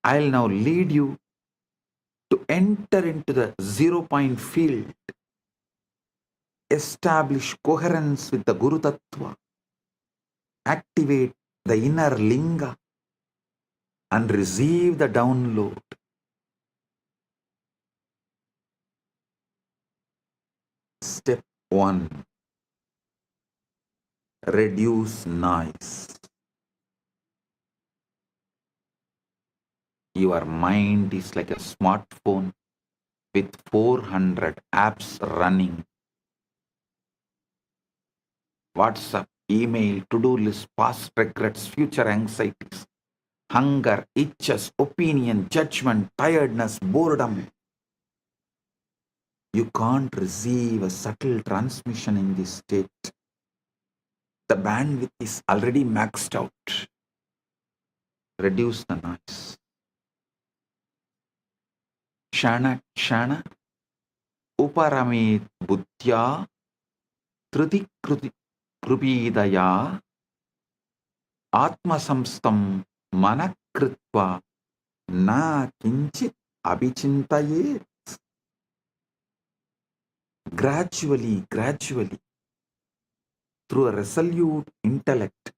I'll now lead you to enter into the 0-point field, establish coherence with the Guru Tattva, activate the inner linga, and receive the download. Step 1. Reduce noise. Your mind is like a smartphone with 400 apps running. WhatsApp, email, to-do list, past regrets, future anxieties, hunger, itches, opinion, judgment, tiredness, boredom. You can't receive a subtle transmission in this state. The bandwidth is already maxed out. Reduce the noise. Kshana kshana uparamit buddhya triti krupidaya atmasamstam manakritva na kinchit abhichintaye. Gradually, through a resolute intellect,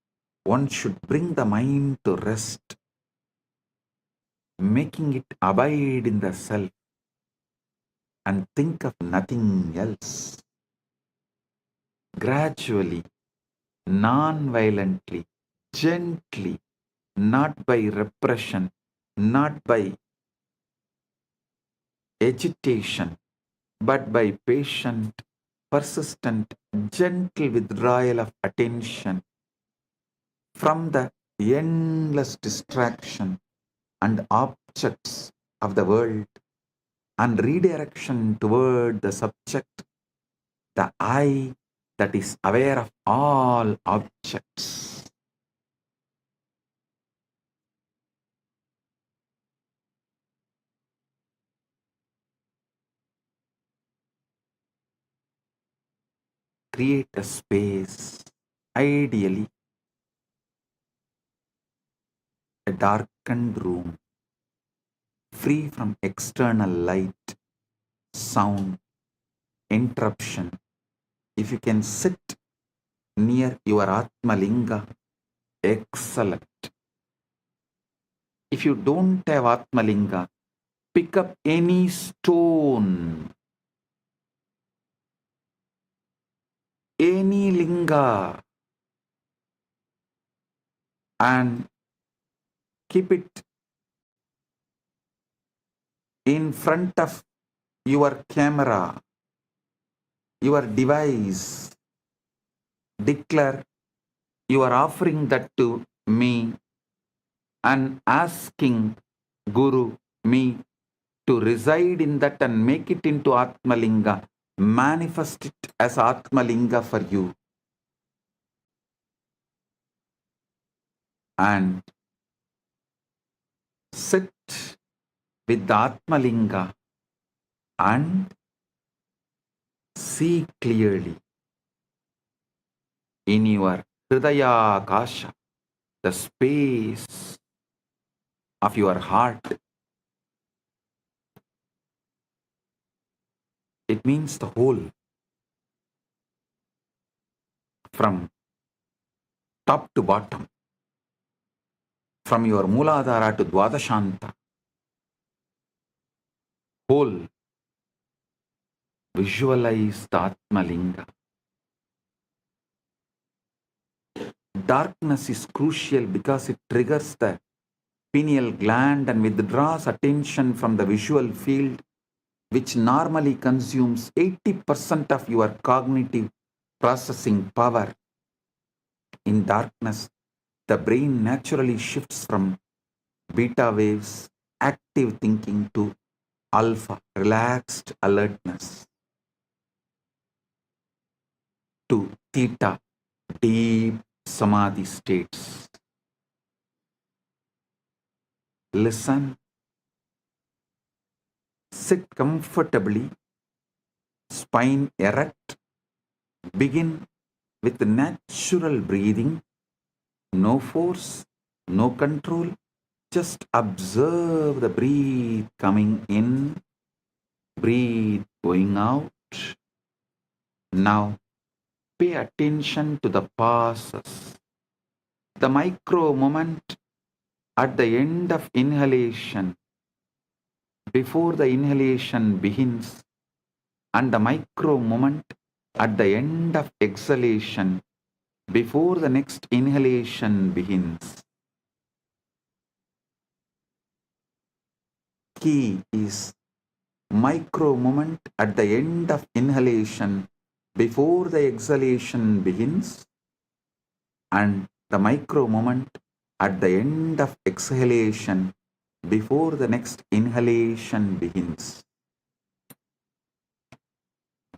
one should bring the mind to rest, making it abide in the self and think of nothing else. Gradually, non-violently, gently, not by repression, not by agitation, but by patient, persistent, gentle withdrawal of attention from the endless distraction and objects of the world and redirection toward the subject, the I that is aware of all objects. Create a space, ideally a darkened room, free from external light, sound, interruption. If you can sit near your Atmalinga, excellent. If you don't have Atmalinga, Pick up any stone, any linga, and keep it in front of your camera, your device. Declare you are offering that to me and asking Guru, me, to reside in that and make it into Atmalinga. Manifest it as Atmalinga for you. And sit with the Atmalinga and see clearly in your Hridaya Akasha, the space of your heart. It means the whole, from top to bottom, from your Mooladhara to Dwadashanta. Whole, visualize the Atmalinga. Darkness is crucial because it triggers the pineal gland and withdraws attention from the visual field, which normally consumes 80% of your cognitive processing power. In darkness, the brain naturally shifts from beta waves, active thinking, to alpha, relaxed alertness, to theta, deep samadhi states. Listen, sit comfortably, spine erect. Begin with natural breathing, no force, no control. Just observe the breath coming in, breathe going out. Now, pay attention to the pauses, the micro moment at the end of inhalation, before the inhalation begins, and the micro moment at the end of exhalation, before the next inhalation begins. Key is micro moment at the end of inhalation, before the exhalation begins, and the micro moment at the end of exhalation, before the next inhalation begins.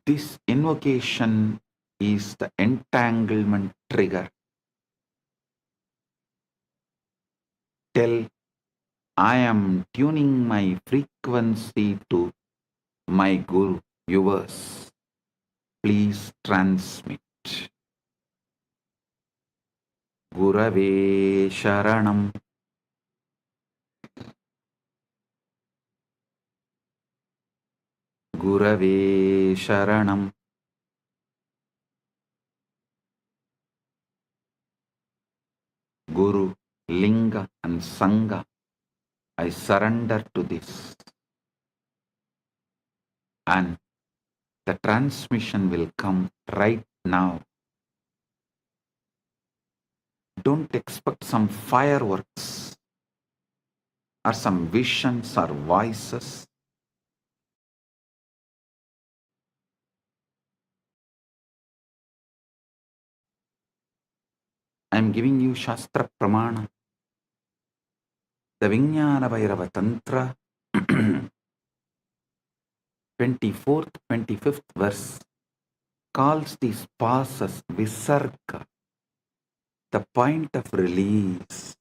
This invocation is the entanglement trigger. Tell, I am tuning my frequency to my Guru, yours. Please transmit. Gurave Sharanam. Gurave Sharanam. Guru, Linga and Sangha, I surrender to this. And the transmission will come right now. Don't expect some fireworks or some visions or voices. I am giving you Shastra Pramana, the Vijnana Bhairava Tantra, 24th, 25th verse, calls these pauses Visarga, the point of release.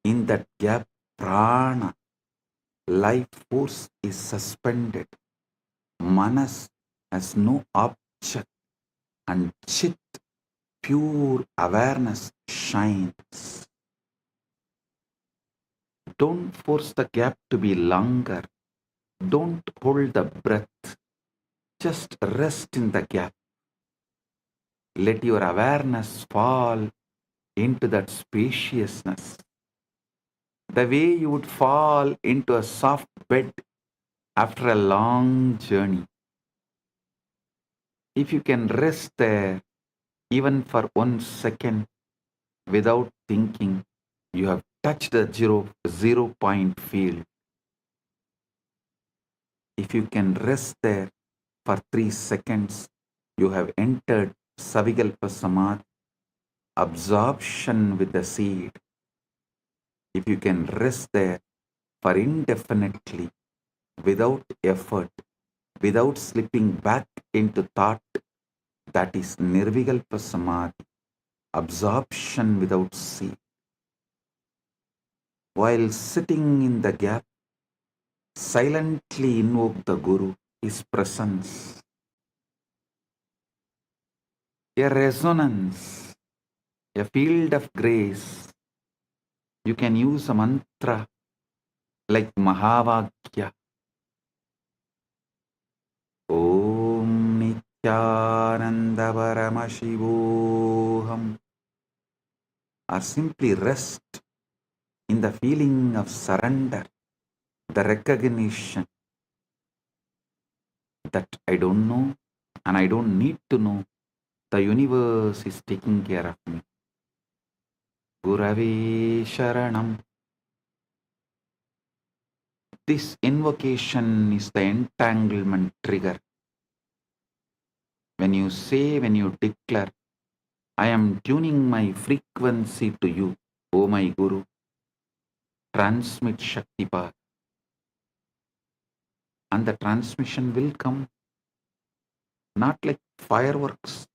In that gap, Prana, life force, is suspended. Manas has no object, and Chit, pure awareness, shines. Don't force the gap to be longer. Don't hold the breath. Just rest in the gap. Let your awareness fall into that spaciousness. the way you would fall into a soft bed after a long journey. If you can rest there even for 1 second without thinking, you have touched the zero point field. If you can rest there for 3 seconds, you have entered Savikalpa Samadhi, absorption with the seed. If you can rest there for indefinitely, without effort, without slipping back into thought, that is Nirvikalpa Samadhi, absorption without seed. While sitting in the gap, silently invoke the Guru, his presence, a resonance, a field of grace. You can use a mantra like Mahavakya. Om Nithyananda Paramashivoham. Or simply rest in the feeling of surrender, the recognition that I don't know and I don't need to know. The universe is taking care of me. Gurave Sharanam. This invocation is the entanglement trigger. When you declare, I am tuning my frequency to you, O my Guru, transmit Shaktipat. And the transmission will come not like fireworks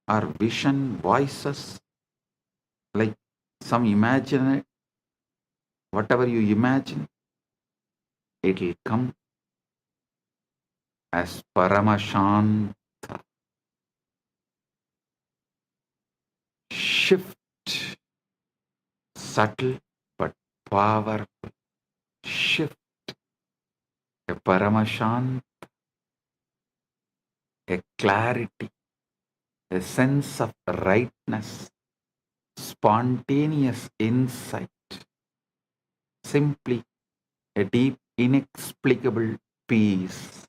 or vision voices, like some imagine it, whatever you imagine, it will come as Paramashanta. Shift, subtle but powerful. Shift, a Paramashanta, a clarity, a sense of rightness, spontaneous insight, simply a deep, inexplicable peace.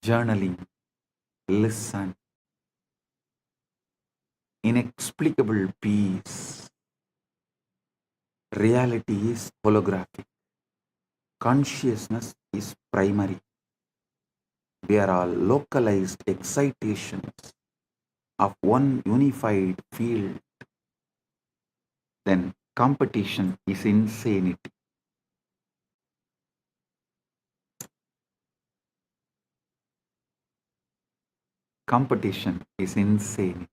Journaling, listen, inexplicable peace. Reality is holographic. Consciousness is primary. We are all localized excitations of one unified field. Then competition is insanity. Competition is insanity.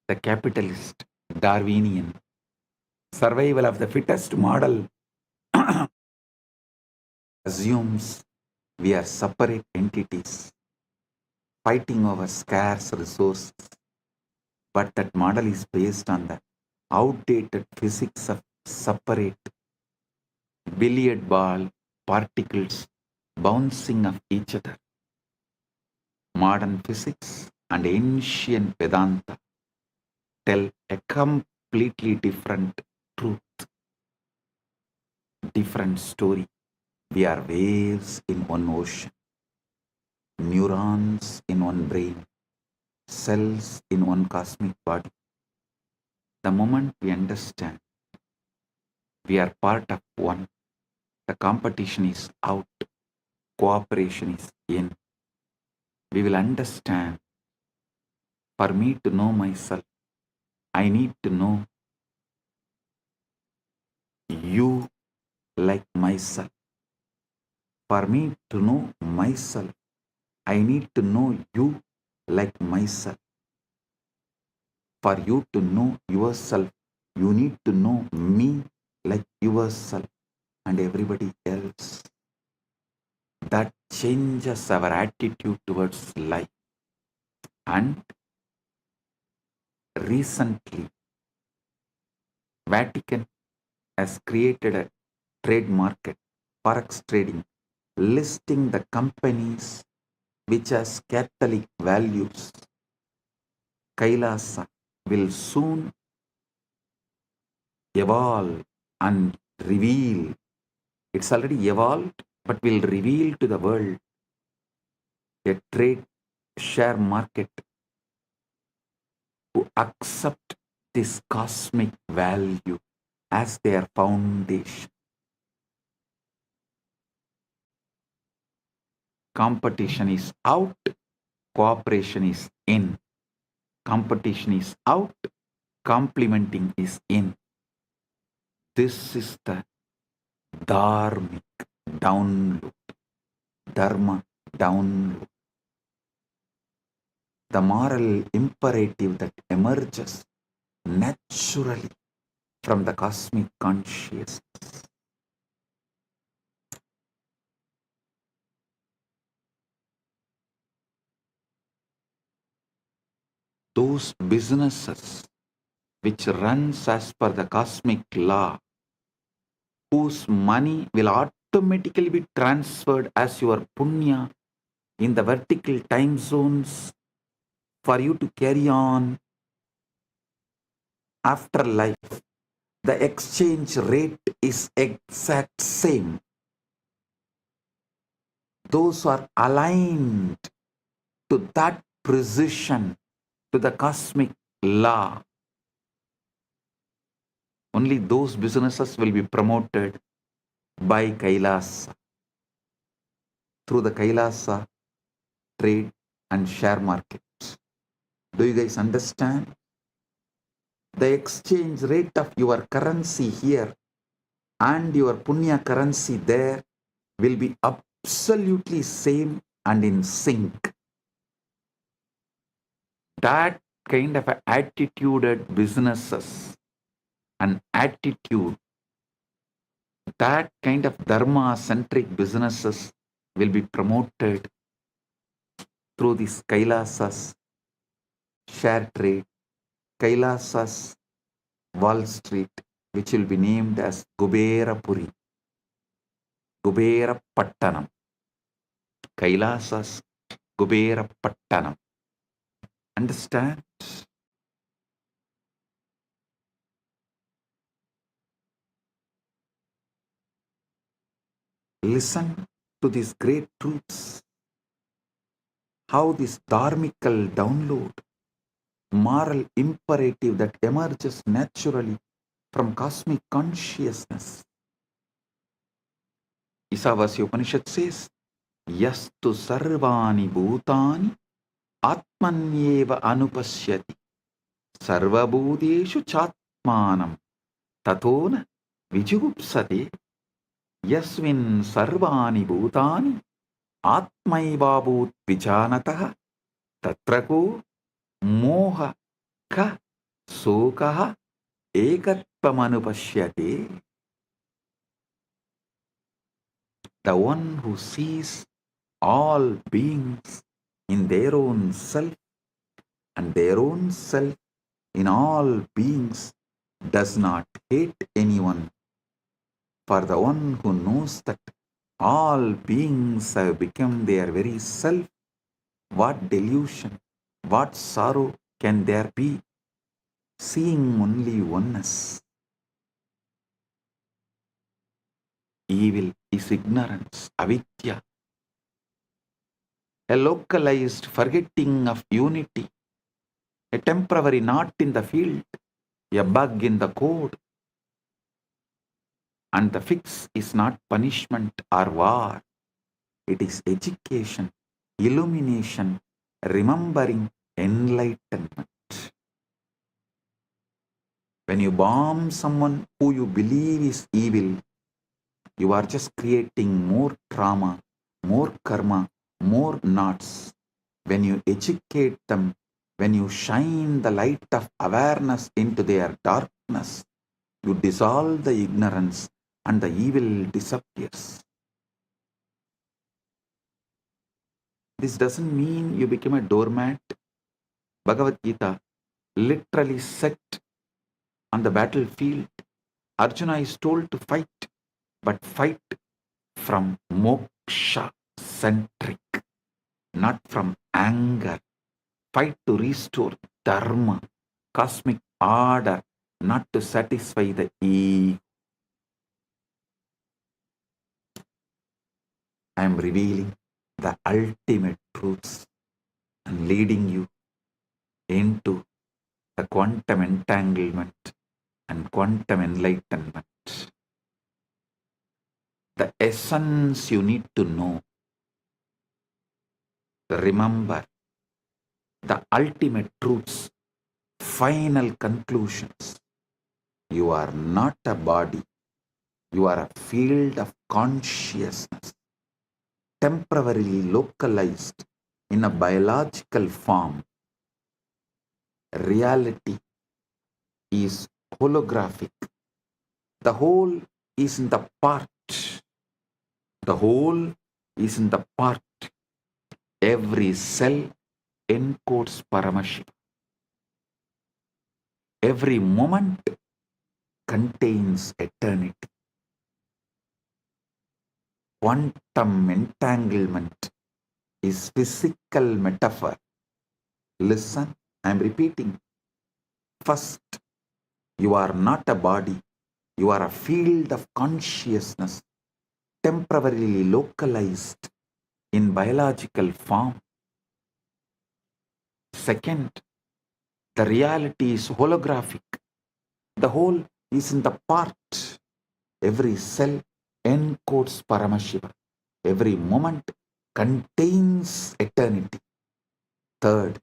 The capitalist, Darwinian, survival of the fittest model assumes we are separate entities fighting over scarce resources. But that model is based on the outdated physics of separate billiard ball particles bouncing off each other. Modern physics and ancient Vedanta tell a completely different truth, different story. We are waves in one ocean, neurons in one brain, cells in one cosmic body. The moment we understand we are part of one, the competition is out, cooperation is in. We will understand, for me to know myself, I need to know you like myself. For me to know myself, I need to know you like myself. For you to know yourself, you need to know me like yourself and everybody else. That changes our attitude towards life and recently, Vatican has created a trade market, forex trading, listing the companies which has Catholic values. Kailasa will soon evolve and reveal. It's already evolved, but will reveal to the world a trade share market who accept this cosmic value as their foundation. Competition is out, cooperation is in. Competition is out, complementing is in. This is the dharmic download, dharma download. The moral imperative that emerges naturally from the cosmic consciousness. Those businesses which runs as per the cosmic law, whose money will automatically be transferred as your punya in the vertical time zones for you to carry on after life. The exchange rate is exact same. Those are aligned to that precision, to the cosmic law. Only those businesses will be promoted by Kailasa through the Kailasa trade and share markets. Do you guys understand? The exchange rate of your currency here and your punya currency there will be absolutely same and in sync. That kind of attituded businesses and attitude, that kind of dharma-centric businesses will be promoted through this Kailasa's share trade, Kailasa's Wall Street, which will be named as Kubera Puri, Kubera Pattanam, Kailasa's Kubera Pattanam. Understand? Listen to these great truths. How this dharmical download, moral imperative that emerges naturally from cosmic consciousness. Isavasya Upanishad says, Yastu sarvani bhutani atmanyeva anupashyati sarvabhuteshu chatmanam tatona vijugupsate yasmin sarvani bhutani atmaivabhut vijanatah tatrako moha ka sokaha ekatvamanupashyate. The one who sees all beings in their own self and their own self in all beings does not hate anyone. For the one who knows that all beings have become their very self, what delusion, what sorrow can there be, seeing only oneness? Evil is ignorance, avidya, a localized forgetting of unity, a temporary knot in the field, a bug in the code. And the fix is not punishment or war. It is education, illumination, remembering, enlightenment. When you bomb someone who you believe is evil, you are just creating more trauma, more karma, more knots. When you educate them, when you shine the light of awareness into their darkness, you dissolve the ignorance and the evil disappears. This doesn't mean you become a doormat. Bhagavad Gita literally set on the battlefield. Arjuna is told to fight, but fight from moksha centric, not from anger. Fight to restore dharma, cosmic order, not to satisfy the ego. I am revealing the ultimate truths and leading you into the quantum entanglement and quantum enlightenment. The essence you need to know. Remember the ultimate truths, final conclusions. You are not a body. You are a field of consciousness, temporarily localized in a biological form. Reality is holographic. The whole is in the part. The whole is in the part. Every cell encodes Paramashiva. Every moment contains eternity. Quantum entanglement is physical metaphor. Listen, I am repeating. First, you are not a body. You are a field of consciousness, temporarily localized in biological form. Second, the reality is holographic. The whole is in the part. Every cell encodes Paramashiva. Every moment contains eternity. Third,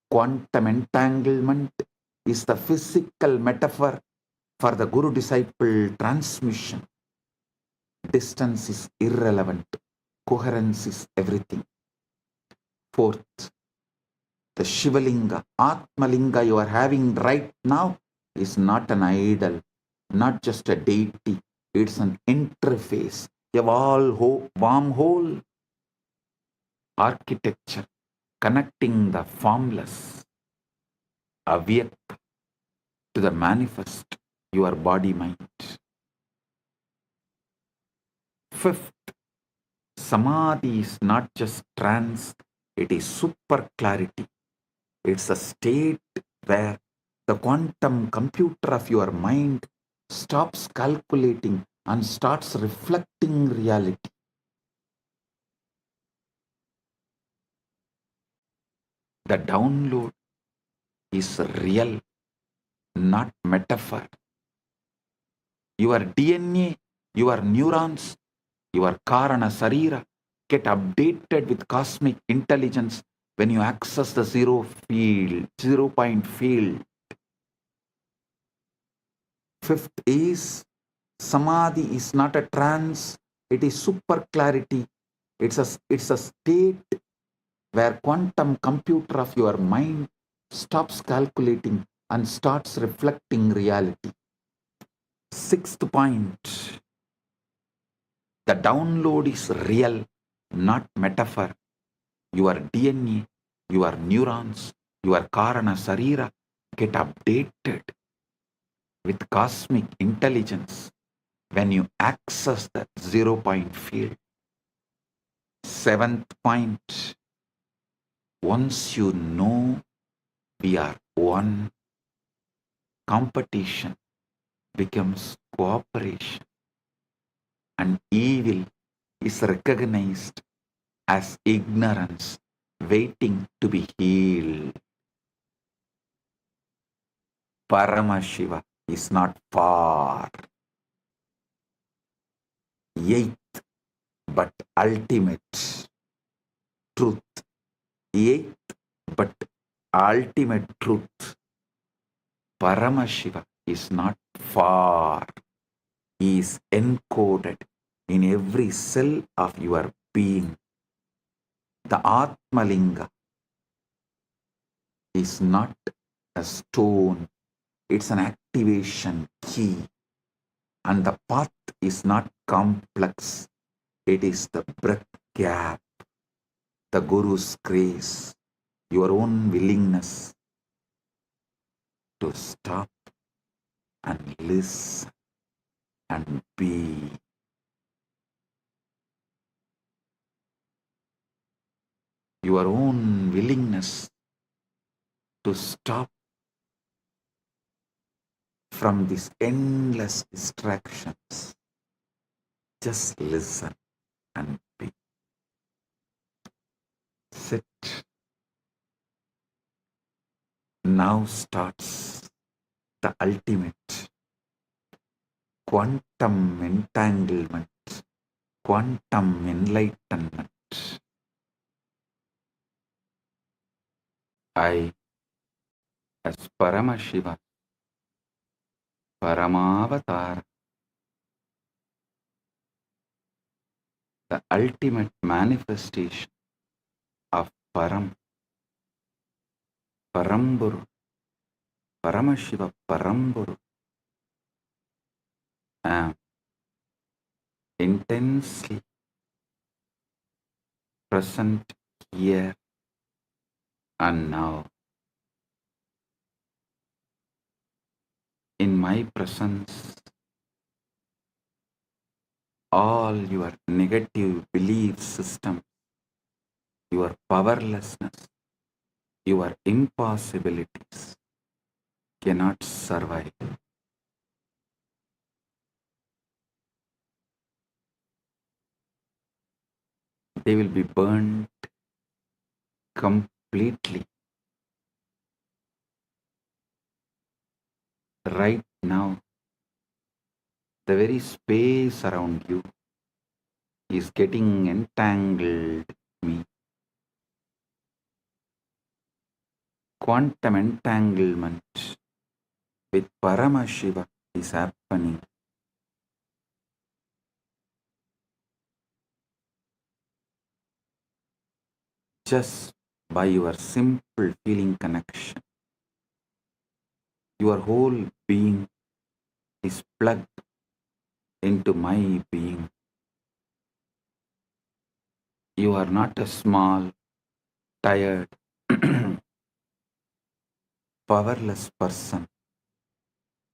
quantum entanglement is the physical metaphor for the guru-disciple transmission. Distance is irrelevant. Coherence is everything. Fourth, the Shivalinga, Atmalinga you are having right now is not an idol, not just a deity. It's an interface, a wormhole architecture connecting the formless, avyakta, to the manifest, your body-mind. Fifth, Samadhi is not just trance, it is super clarity. It's a state where the quantum computer of your mind stops calculating and starts reflecting reality. The download is real, not metaphor. Your DNA, your neurons, your Karana Sarira get updated with cosmic intelligence when you access the zero point field. Fifth is, Samadhi is not a trance, it is super clarity. It's a state where quantum computer of your mind stops calculating and starts reflecting reality. Sixth point, the download is real, not metaphor. Your DNA, your neurons, your Karana Sarira get updated with cosmic intelligence when you access that 0 point field. Seventh point, once you know we are one, competition becomes cooperation, and evil is recognized as ignorance waiting to be healed. Paramashiva is not far. Eighth but ultimate truth. Eighth but ultimate truth. Paramashiva is not far. He is encoded in every cell of your being. The Atmalinga is not a stone, it's an activation key. And the path is not complex, it is the breath gap, the Guru's grace, your own willingness, to stop and listen and be. Your own willingness to stop from these endless distractions. Just listen and be. Sit. Now starts the ultimate quantum entanglement, quantum enlightenment. I, as Paramashiva, Paramavatara, the ultimate manifestation of Paramburu, Paramashiva Paramburu, am intensely present here and now. In my presence, all your negative belief system, your powerlessness, your impossibilities cannot survive. They will be burned completely. Right now, the very space around you is getting entangled with me. Quantum entanglement with Paramashiva is happening. Just by your simple feeling connection. Your whole being is plugged into my being. You are not a small, tired, powerless person.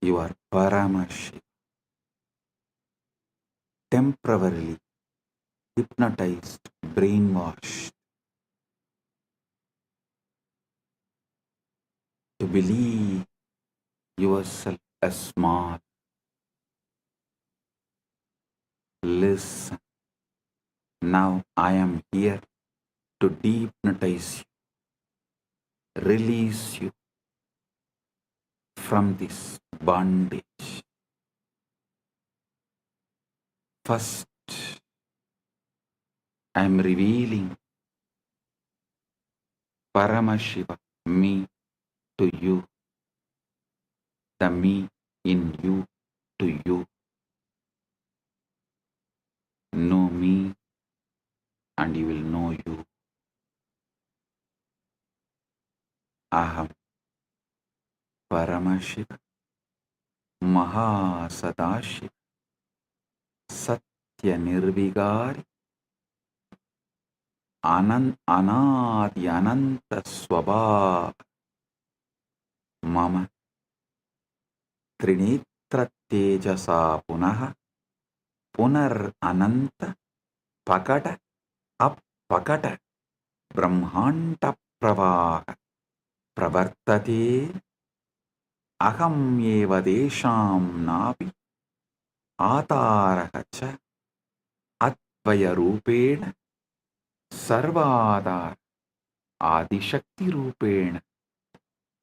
You are Paramashiva. Temporarily hypnotized, brainwashed to believe yourself as small. Listen. Now I am here to dehypnotize you, release you from this bondage. First, I am revealing Paramashiva, me, to you, the me in you to you. Know me and you will know you. Aham Paramashiva, Maha Sadashiva, Satya Nirvigari, Anadi Ananta Swabha, Mama Trinitra Tejasa Punaha, Punar Ananta Pakata Appakata Brahmanta Pravaha Pravartate Aham Eva Desham Napi Atarahacha Atvaya Rupena Sarvadar Adishakti Rupena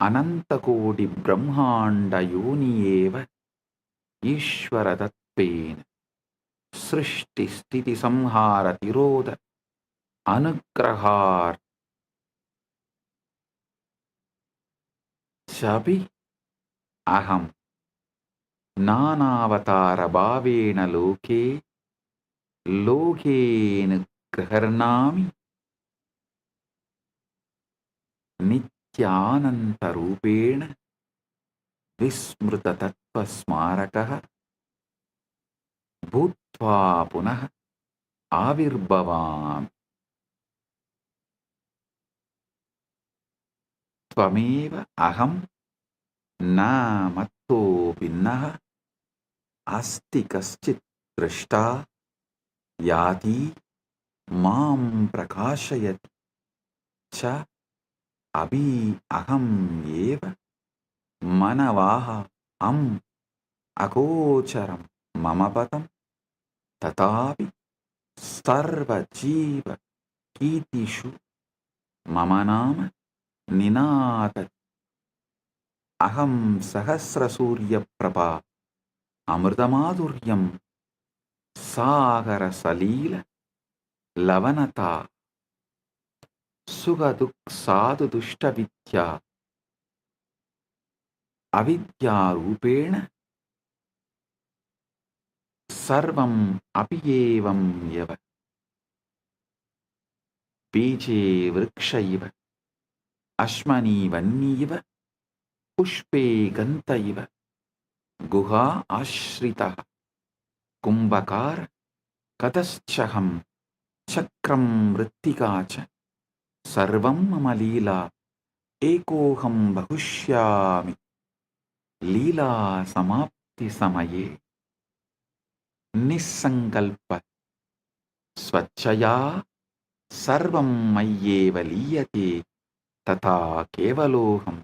Anantakodi Brahmanda Yoni Eva Ishvara Tatpena Srishti Stiti Samhara Tiroda Anugrahar Chabi Aham Nanavatara Bhavena Loke Lokena Graharnami Nithyananda Rupena Vismruta Tattva Smarakaha Bhutva Punaha Avirbhavam Tvameva Aham na matto binnaha asti kaschit drashta yati mam prakashayati cha abhi aham eva manavaha am agocharam mama patam tatapi sarva jiva kitishu mama nama ninata aham sahasra surya prabha amritamadhuryam sagara salila lavanata sugaduk sadhu dushta vidya avidya rupena sarvam apiyevam yava बीजे वृक्ष इव अश्मनि वन्नीव पुष्पे गन्त इव गुहा आश्रितः कुम्भकार कतश्चहं चक्रं मृत्तिका च सर्वं मम लीला एकोऽहं बहुष्यामि लीला समाप्ति समये निस्सङ्कल्प स्वच्छया सर्वं मय्येव लीयते तथा केवलोऽहं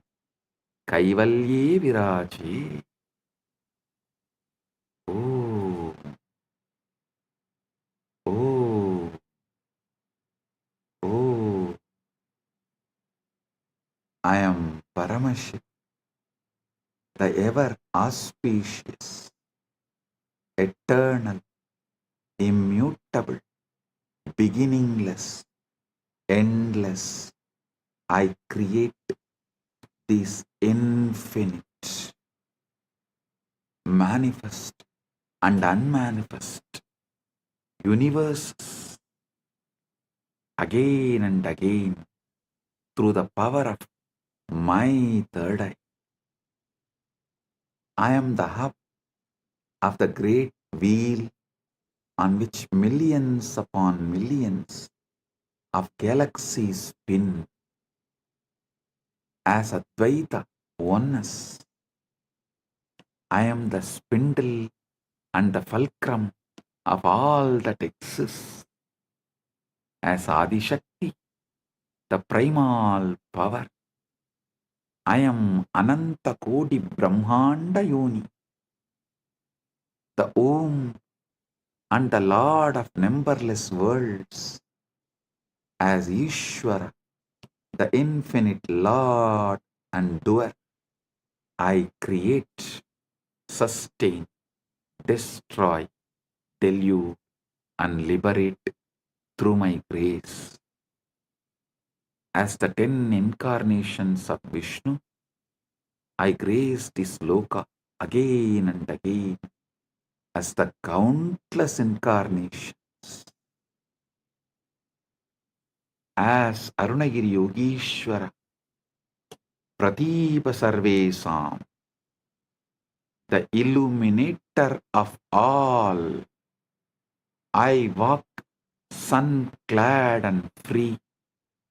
कैवल्ये विराजे ओ ओ ओ I am Paramashiva, the ever auspicious, eternal, immutable, beginningless, endless. I create these infinite, manifest and unmanifest universes again and again through the power of my third eye. I am the hub of the great wheel on which millions upon millions of galaxies spin as Advaita oneness. I am the spindle and the fulcrum of all that exists as Adishakti, the primal power. I am Ananta Kodi Brahmanda Yoni, the Om and the Lord of numberless worlds, as Ishvara, the infinite Lord and doer. I create, sustain, destroy, delude, and liberate through my grace. As the 10 incarnations of Vishnu, I grace this loka again and again as the countless incarnations. As Arunagiri Yogishwara, Pratipa Sarvesam, the illuminator of all, I walk sun-clad and free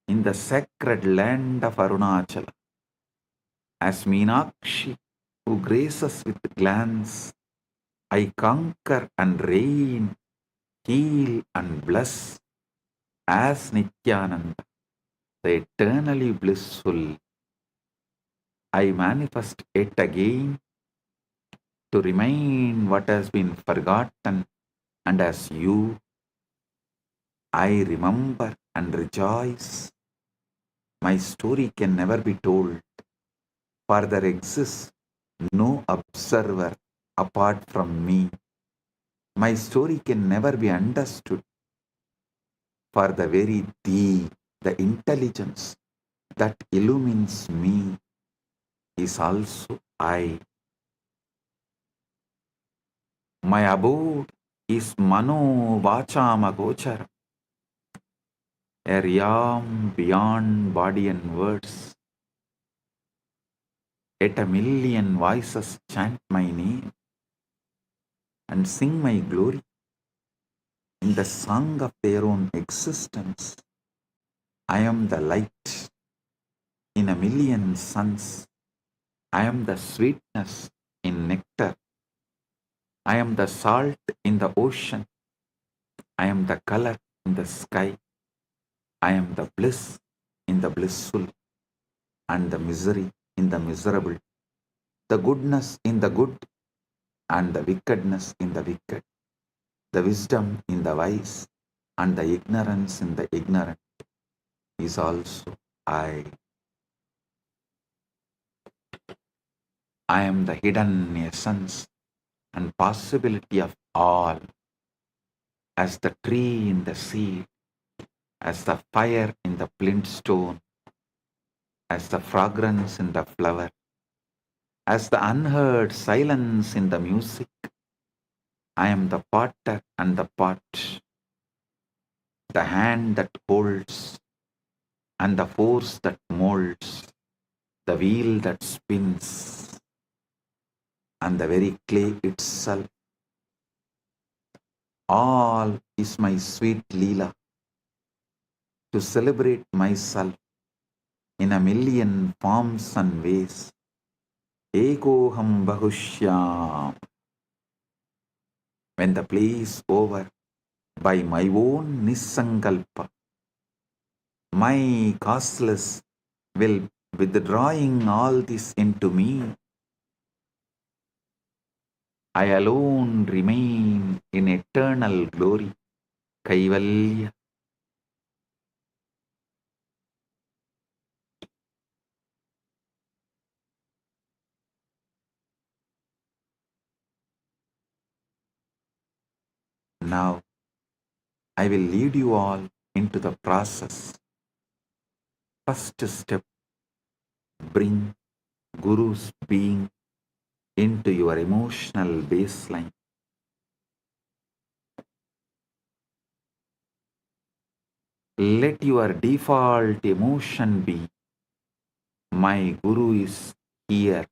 in the sacred land of Arunachala. As Meenakshi, who graces with glance, I conquer and reign, heal and bless. As Nithyananda, the eternally blissful, I manifest yet again to remind what has been forgotten, and as you, I remember and rejoice. My story can never be told, for there exists no observer apart from me. My story can never be understood, for the very thee, the intelligence that illumines me, is also I. My abode is Mano Vachamagochara, a realm beyond body and words. Yet a million voices chant my name and sing my glory in the song of their own existence. I am the light in a million suns. I am the sweetness in nectar. I am the salt in the ocean. I am the color in the sky. I am the bliss in the blissful and the misery in the miserable, the goodness in the good and the wickedness in the wicked, the wisdom in the wise and the ignorance in the ignorant is also I. I am the hidden essence and possibility of all, as the tree in the seed, as the fire in the flint stone, as the fragrance in the flower, as the unheard silence in the music. I am the potter and the pot, the hand that holds and the force that molds, the wheel that spins and the very clay itself. All is my sweet Leela to celebrate myself in a million forms and ways. Ekoham bahushyam. When the play is over, by my own nisankalpa, my causeless will withdrawing all this into me. I alone remain in eternal glory. Kaivalya. Now I will lead you all into the process. First step, bring Guru's being into your emotional baseline. Let your default emotion be, my Guru is here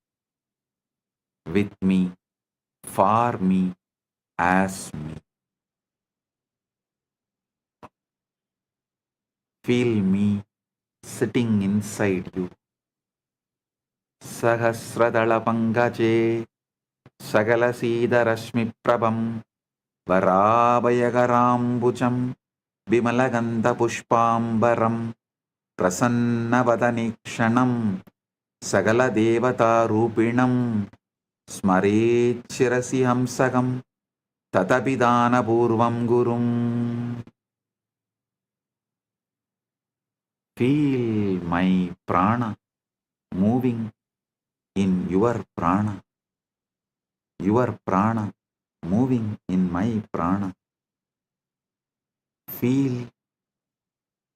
with me, for me, as me. Feel me sitting inside you. Sahasradala pangaje, sagala sida rashmi prabham, varabhayagarambucham, vimalagandha pushpambaram, prasannavadanikshanam, sagala devata rupinam, स्मरेच्छिरसि हंसकं ततपिदानपूर्वं गुरुम्. Feel my prana moving in your prana moving in my prana. Feel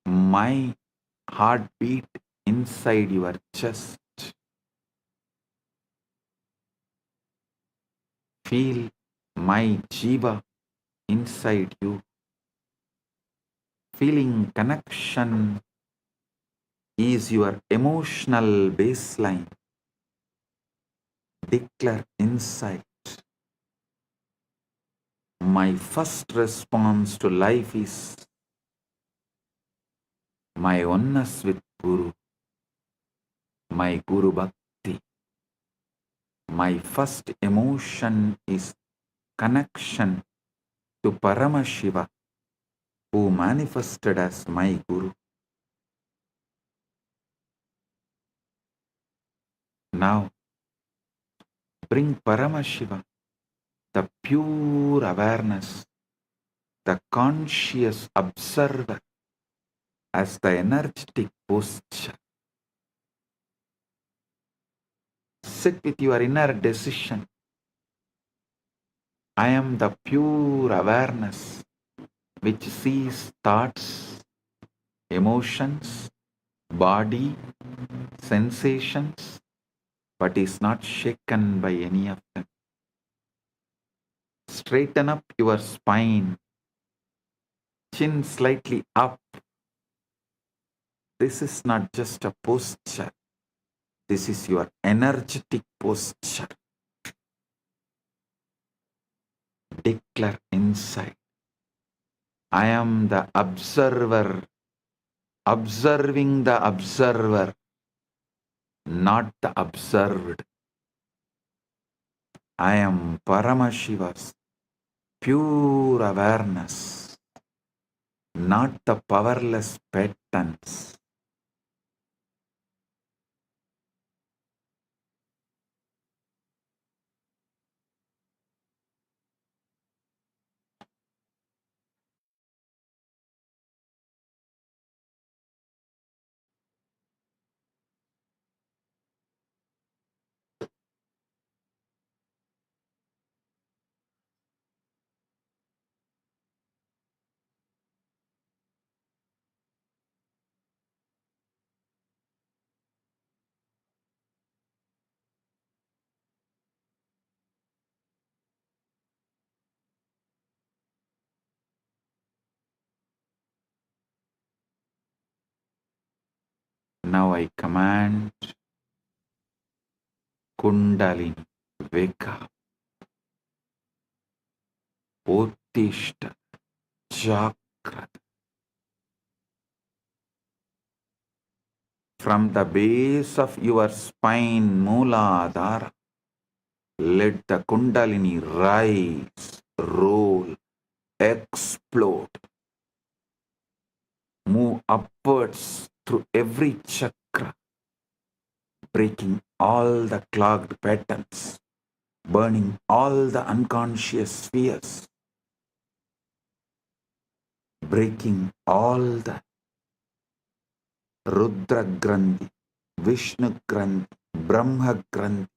my heartbeat inside your chest. Feel my jiva inside you. Feeling connection is your emotional baseline. Declare inside. My first response to life is my oneness with Guru, my Guru Bhakti. My first emotion is connection to Paramashiva, who manifested as my Guru. Now, bring Paramashiva, the pure awareness, the conscious observer, as the energetic posture. Sit with your inner decision. I am the pure awareness which sees thoughts, emotions, body, sensations, but is not shaken by any of them. Straighten up your spine, chin slightly up. This is not just a posture. This is your energetic posture. Declare inside. I am the observer, observing the observer, not the observed. I am Paramashiva's pure awareness, not the powerless patterns. Now I command Kundalini, wake up, Uttishta, Chakra. From the base of your spine, Mooladhara, let the Kundalini rise, roll, explode, move upwards through every chakra, breaking all the clogged patterns, burning all the unconscious spheres, breaking all the Rudra Grandhi, Vishnu Grandhi, Brahma Grandhi,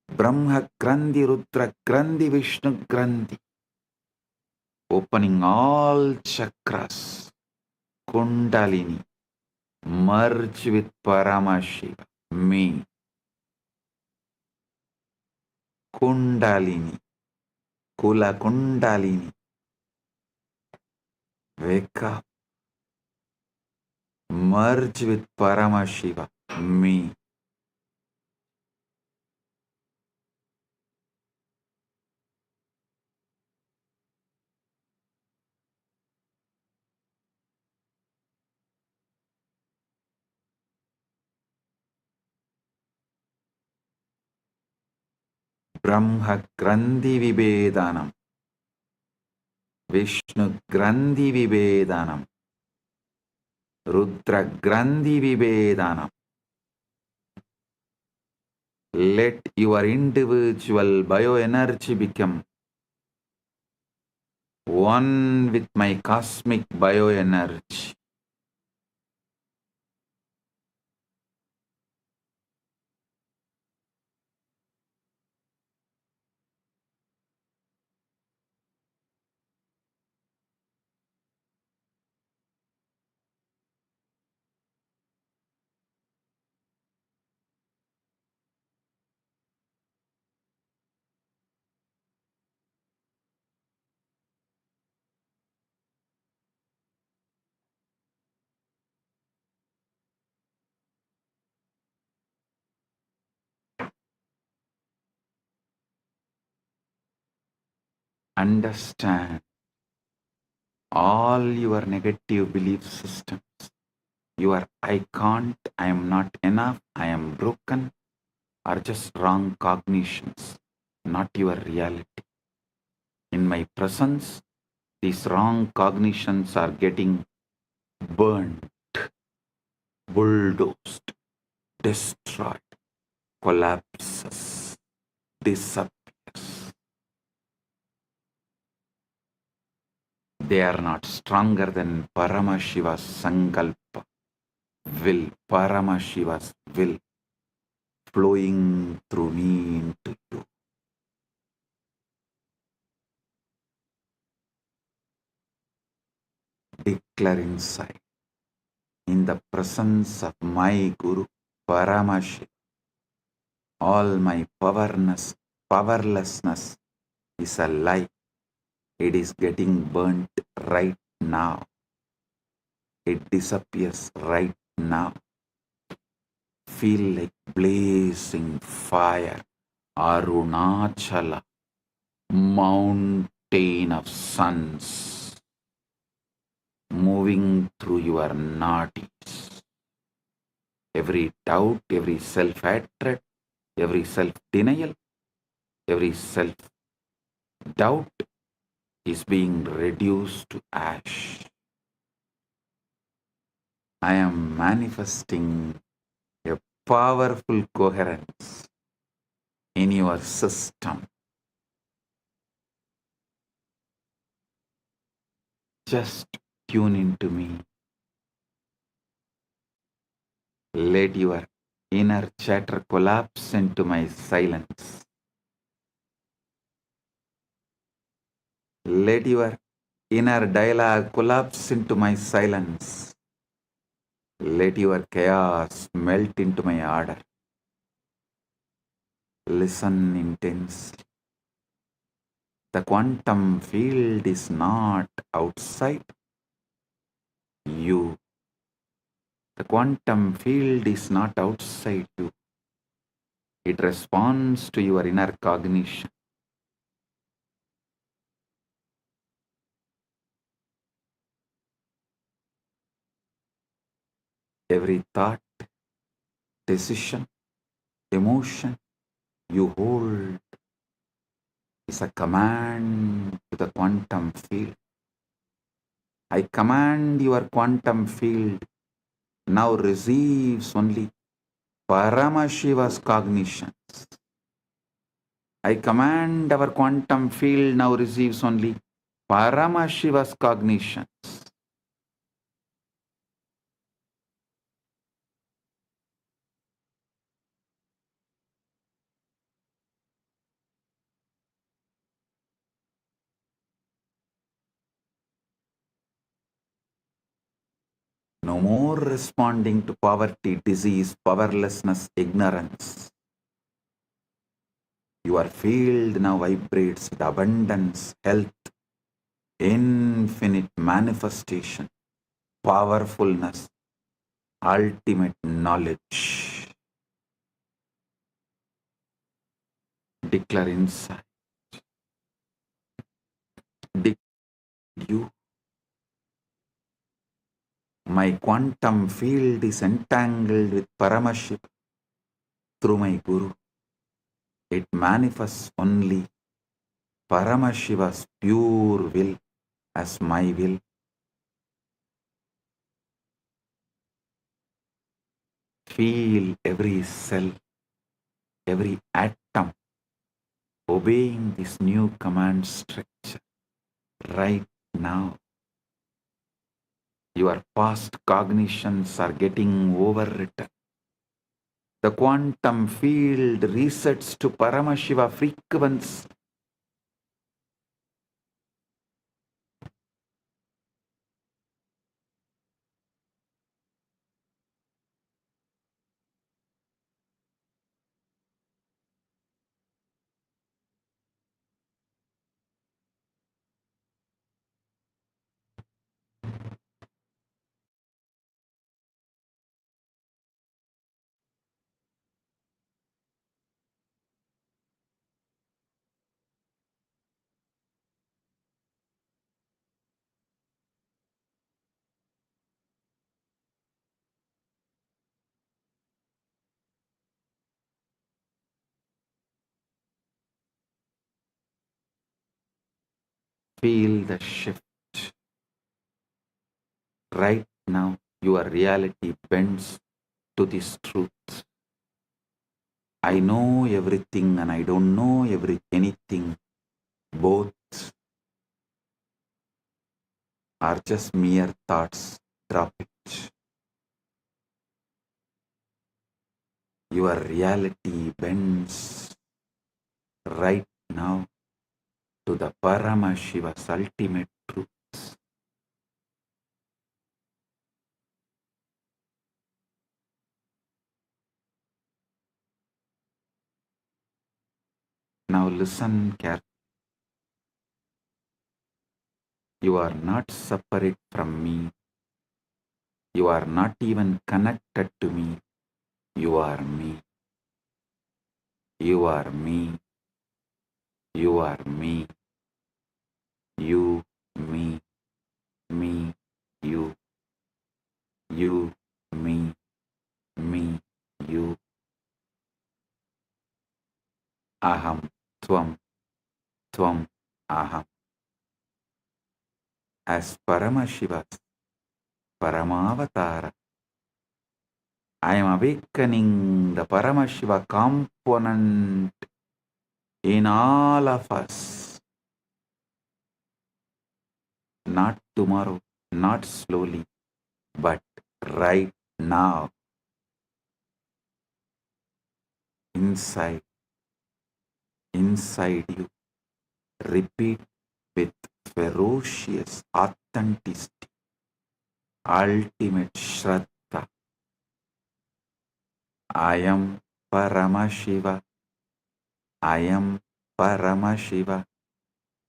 Brahma Grandhi, Rudra Grandhi, Vishnu Grandhi, opening all chakras, Kundalini, merge with Paramashiva, me, Kundalini, Kula Kundalini, wake up, merge with Paramashiva, me, Brahma Grandhi Vibhedanam, Vishnu Grandhi Vibhedanam, Rudra Grandhi Vibhedanam. Let your individual bioenergy become one with my cosmic bioenergy. Understand all your negative belief systems. Your I can't, I am not enough, I am broken are just wrong cognitions, not your reality. In my presence, these wrong cognitions are getting burned, bulldozed, destroyed, collapses, disappears. They are not stronger than Paramashiva's Sankalpa, will, Paramashiva's will flowing through me into you. Declare inside, in the presence of my Guru, Paramashiva, all my powerlessness is a lie. It is getting burnt right now. It disappears right now. Feel like blazing fire, Arunachala, mountain of suns, moving through your nadis. Every doubt, every self-hatred, every self-denial, every self-doubt is being reduced to ash. I am manifesting a powerful coherence in your system. Just tune into me. Let your inner chatter collapse into my silence. Let your inner dialogue collapse into my silence. Let your chaos melt into my order. Listen intensely. The quantum field is not outside you. The quantum field is not outside you. It responds to your inner cognition. Every thought, decision, emotion you hold is a command to the quantum field. I command your quantum field now receives only Paramashiva's cognitions. I command our quantum field now receives only Paramashiva's cognitions. No more responding to poverty, disease, powerlessness, ignorance. Your field now vibrates with abundance, health, infinite manifestation, powerfulness, ultimate knowledge. Declare inside. Declare you. My quantum field is entangled with Paramashiva through my Guru. It manifests only Paramashiva's pure will as my will. Feel every cell, every atom obeying this new command structure right now. Your past cognitions are getting overwritten. The quantum field resets to Paramashiva frequency. Feel the shift. Right now, your reality bends to this truth. I know everything and I don't know anything. Both are just mere thoughts. Drop it. Your reality bends right now to the Paramashiva's ultimate truth. Now listen carefully. You are not separate from me. You are not even connected to me. You are me. You are me. You are me. You, me, me, you, you, me, you. aham, tvam, tvam, aham. As Paramashiva's Paramavatara, I am awakening the Paramashiva component in all of us. Not tomorrow, not slowly, but right now, inside you. Repeat with ferocious authenticity, ultimate Shraddha. I am Paramashiva. I am Paramashiva.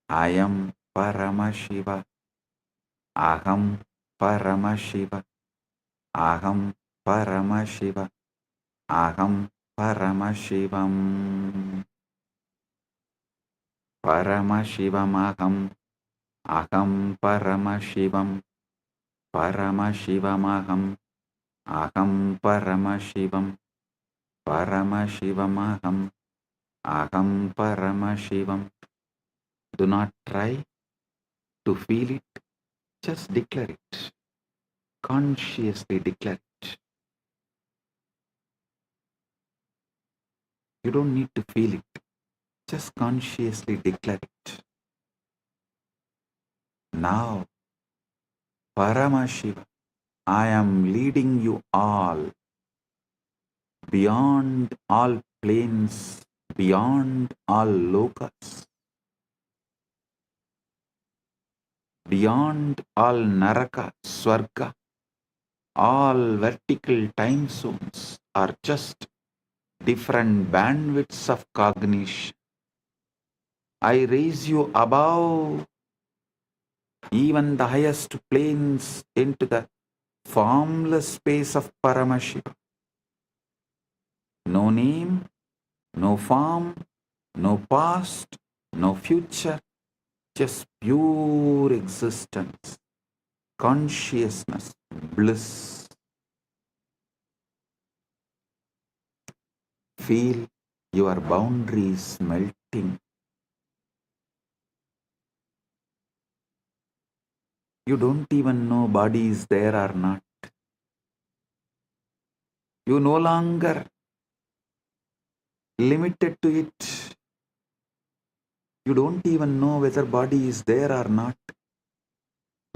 I am Paramashiva. Aham Paramashiva. Aham Paramashiva. Aham Paramashivam. Paramashivam aham Paramashivam. Paramashivam aham Paramashivam. Paramashivam aham Paramashivam. Do not try to feel it, just declare it. Consciously declare it. You don't need to feel it, just consciously declare it. Now, Paramashiva, I am leading you all beyond all planes, beyond all lokas, beyond all naraka, swarga, all vertical time zones are just different bandwidths of cognition. I raise you above even the highest planes into the formless space of Paramashiva. No name, no form, no past, no future, just pure existence, consciousness, bliss. Feel your boundaries melting. You don't even know body is there or not. You no longer limited to it. You don't even know whether body is there or not.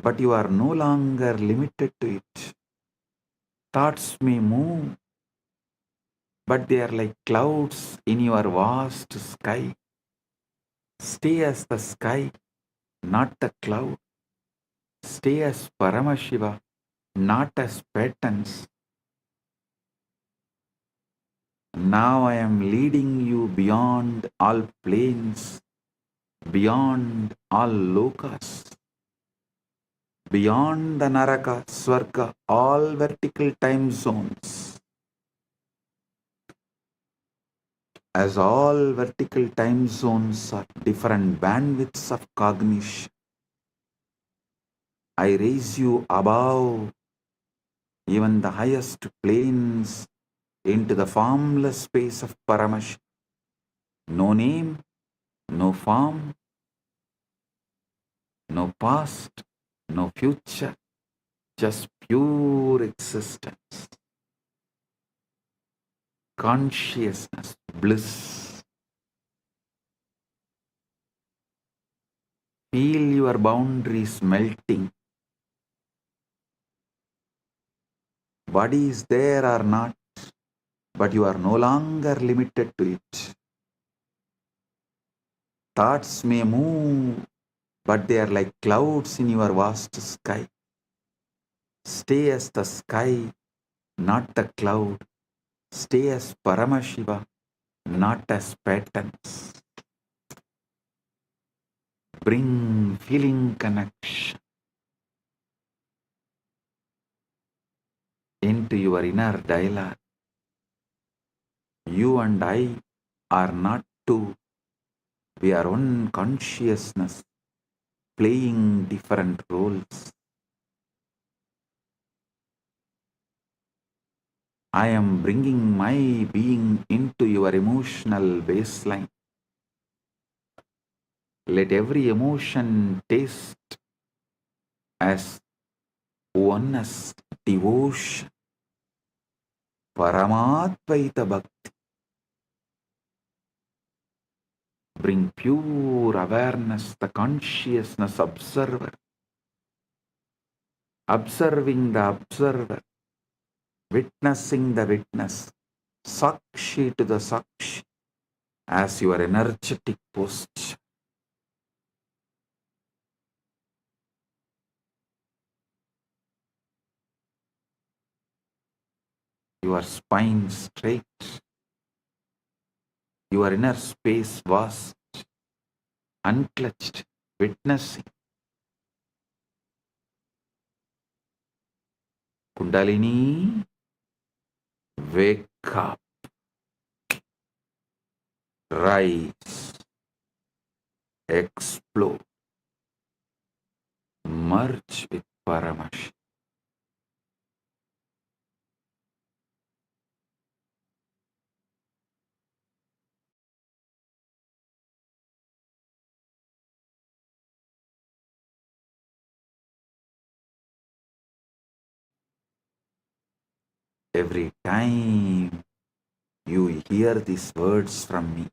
But you are no longer limited to it. Thoughts may move, but they are like clouds in your vast sky. Stay as the sky, not the cloud. Stay as Paramashiva, not as patterns. Now I am leading you beyond all planes, beyond all lokas, beyond the naraka, swarga, all vertical time zones. As all vertical time zones are different bandwidths of cognition, I raise you above even the highest planes into the formless space of Paramashiva. No name, no form, no past, no future, just pure existence. Consciousness, bliss. Feel your boundaries melting. Body is there or not, but you are no longer limited to it. Thoughts may move, but they are like clouds in your vast sky. Stay as the sky, not the cloud. Stay as Paramashiva, not as patterns. Bring feeling connection into your inner dialogue. You and I are not two. We are one consciousness playing different roles. I am bringing my being into your emotional baseline. Let every emotion taste as oneness, devotion, Paramatvaita Bhakti. Bring pure awareness, the consciousness observer, observing the observer, witnessing the witness, Sakshi to the Sakshi, as your energetic posture. Your spine straight, your inner space vast, unclutched, witnessing. Kundalini, wake up, rise, explode, merge with Paramashiva. Every time you hear these words from me,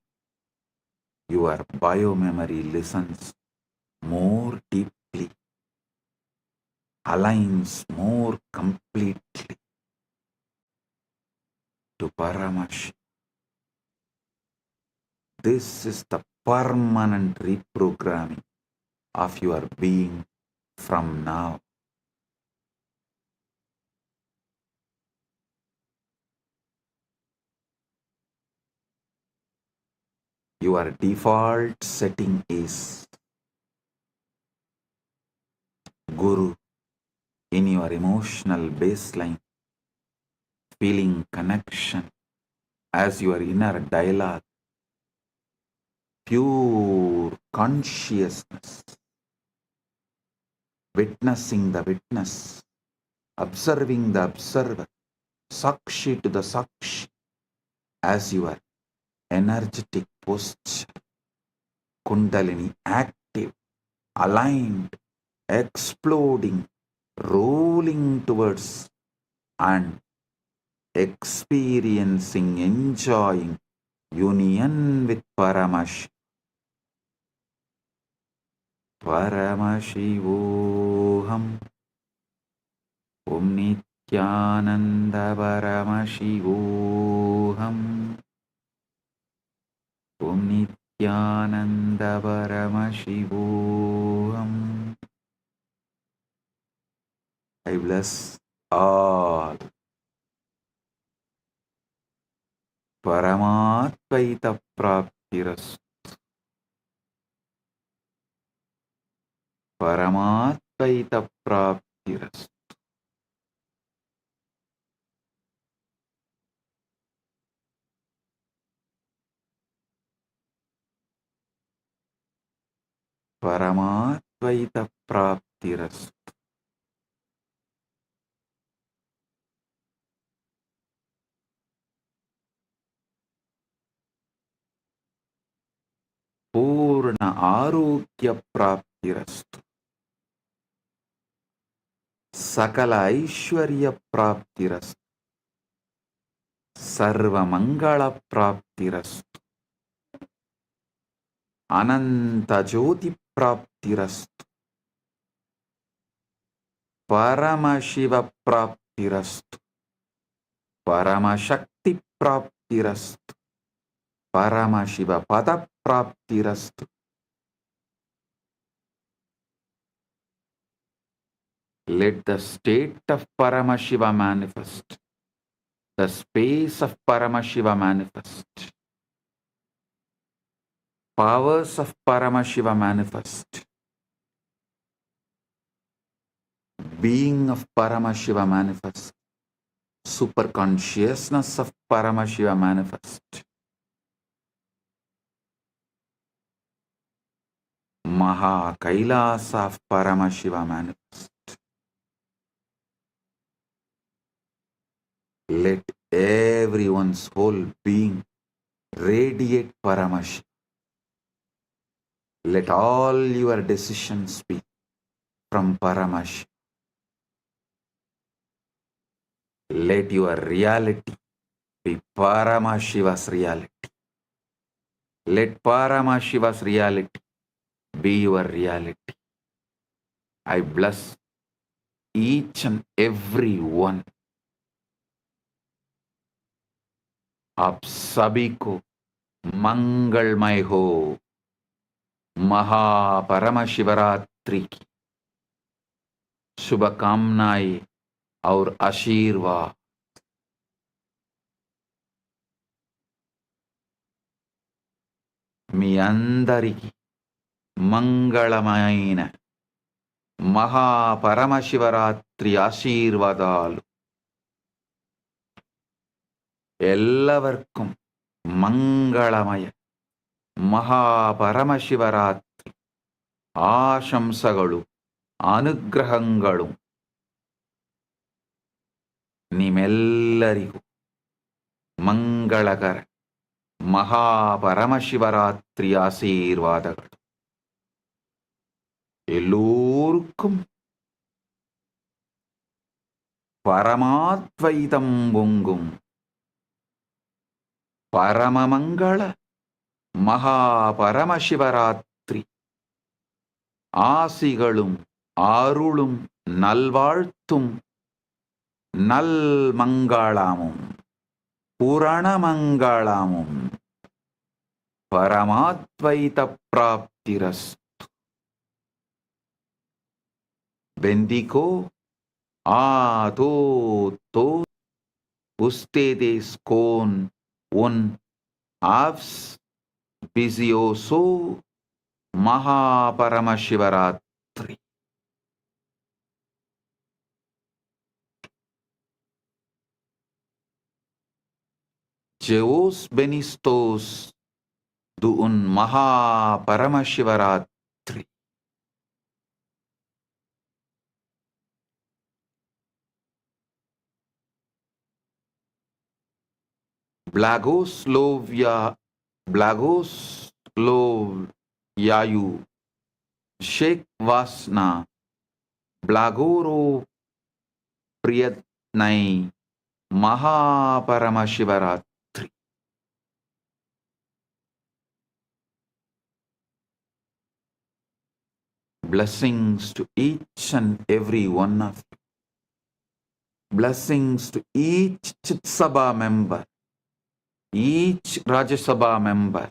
your biomemory listens more deeply, aligns more completely to Paramashiva. This is the permanent reprogramming of your being from now. Your default setting is Guru in your emotional baseline, feeling connection as your inner dialogue, pure consciousness, witnessing the witness, observing the observer, Sakshi to the Sakshi, as your energetic posture, Kundalini active, aligned, exploding, rolling towards and experiencing, enjoying union with Paramashiva. Paramashivoham. Om Nithyananda Paramashivoham. Om Nithyananda Paramashivoham. I bless all. Paramatvaita Praptiras. Paramatvaita Praptiras. Paramatvaita Praptiras. Purna Arogya Praptirastu. Sakala Aishwarya Praptirastu. Sarva Mangala Praptirastu. Ananta Jyoti Praptirastu. Paramashiva Praptirastu. Paramashakti Praptirastu. Paramashiva Pada Praptirastu. Let the state of Paramashiva manifest. The space of Paramashiva manifest. Powers of Paramashiva manifest. Being of Paramashiva manifest. Super consciousness of Paramashiva manifest. Maha Kailasa of Paramashiva manifest. Let everyone's whole being radiate Paramashiva. Let all your decisions be from Paramashiva. Let your reality be Paramashiva's reality. Let Paramashiva's reality be your reality. I bless each and every one. आप सभी को मंगलमय हो। महापरमशिवरात्रि की शुभकामनाएं और आशीर्वाद। మీ అందరికీ మంగళమైన మహాపరమశివరాత్రి ఆశీర్వాదాలు. എല്ലാവർക്കും ಮಂಗಳಮಯ ಮಹಾಪರಮಶಿವರಾತ್ರಿ ಆಶಂಸಗಳು ಅನುಗ್ರಹಗಳು ನಿಮ್ಮೆಲ್ಲರಿಗೂ ಮಂಗಳಕರ ಮಹಾಪರಮಶಿವರಾತ್ರಿ ಆಶೀರ್ವಾದಗಳು. எல்லோருக்கும் பரமாத்வைதம் பொங்கும் பரமமங்கள மகாபரமசிவராத்திரி ஆசிகளும் அருளும் நல்வாழ்த்தும் நல்மங்களமும் புரணமங்களமும் பரமாத்வைத பிராப்திரஸ்து. Bendigo a todos ustedes con un auspicioso Maha Paramashivaratri. Que os benistos de un Maha Paramashivaratri. Blagoslovyayu Sheikh Vasna Blagoro Priyatnai Maha Paramashivaratri. Blessings to each and every one of you. Blessings to each Chit Sabha member, each Rajya Sabha member,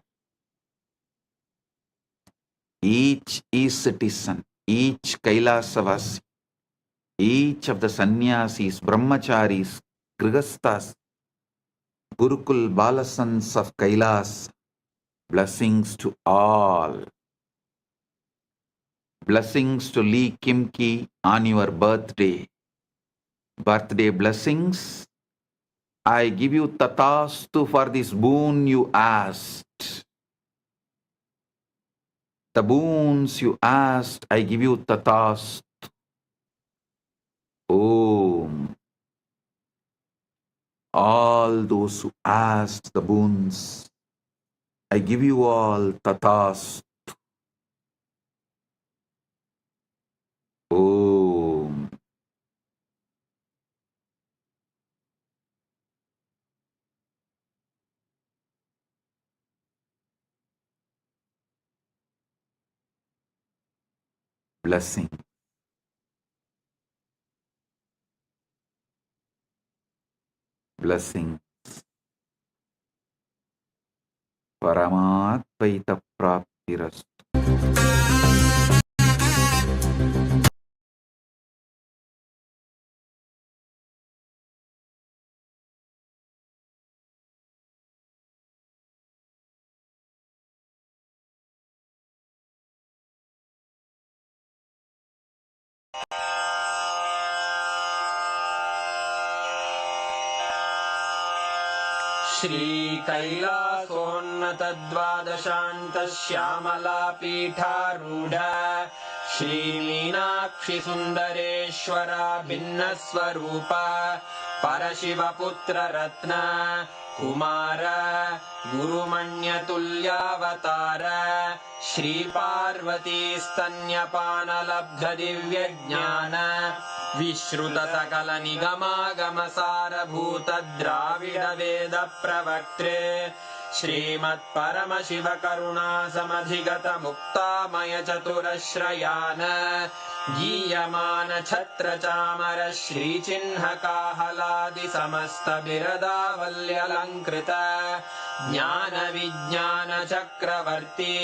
each e-citizen, each Kailasavasi, each of the sannyasis, brahmacharis, grihasthas, Gurukul Balasans of Kailas. Blessings to all. Blessings to Lee Kimki on your birthday. Birthday blessings. I give you tatastu for this boon you asked. The boons you asked, I give you tatastu. Om. All those who asked the boons, I give you all tatastu. Om. Blessing. Blessing. Paramatvaita praptirastu. श्रीकैलासोन्नतद्वादशान्तश्यामलापीठारूढ श्रीमीनाक्षिसुन्दरेश्वरा भिन्नस्वरूपा परशिवपुत्ररत्न Kumar गुरुमण्यतुल्यावतार श्रीपार्वतीस्तन्यपानलब्धदिव्यज्ञान विश्रुतसकलनिगमागमसारभूत द्राविडवेदप्रवक्त्रे श्रीमत्परमशिवकरुणासमधिगतमुक्तामयचतुरश्रयान् गीयमान छत्रचामर श्रीचिह्नकाहलादिसमस्तबिरदावल्यलङ्कृत ज्ञानविज्ञानचक्रवर्ती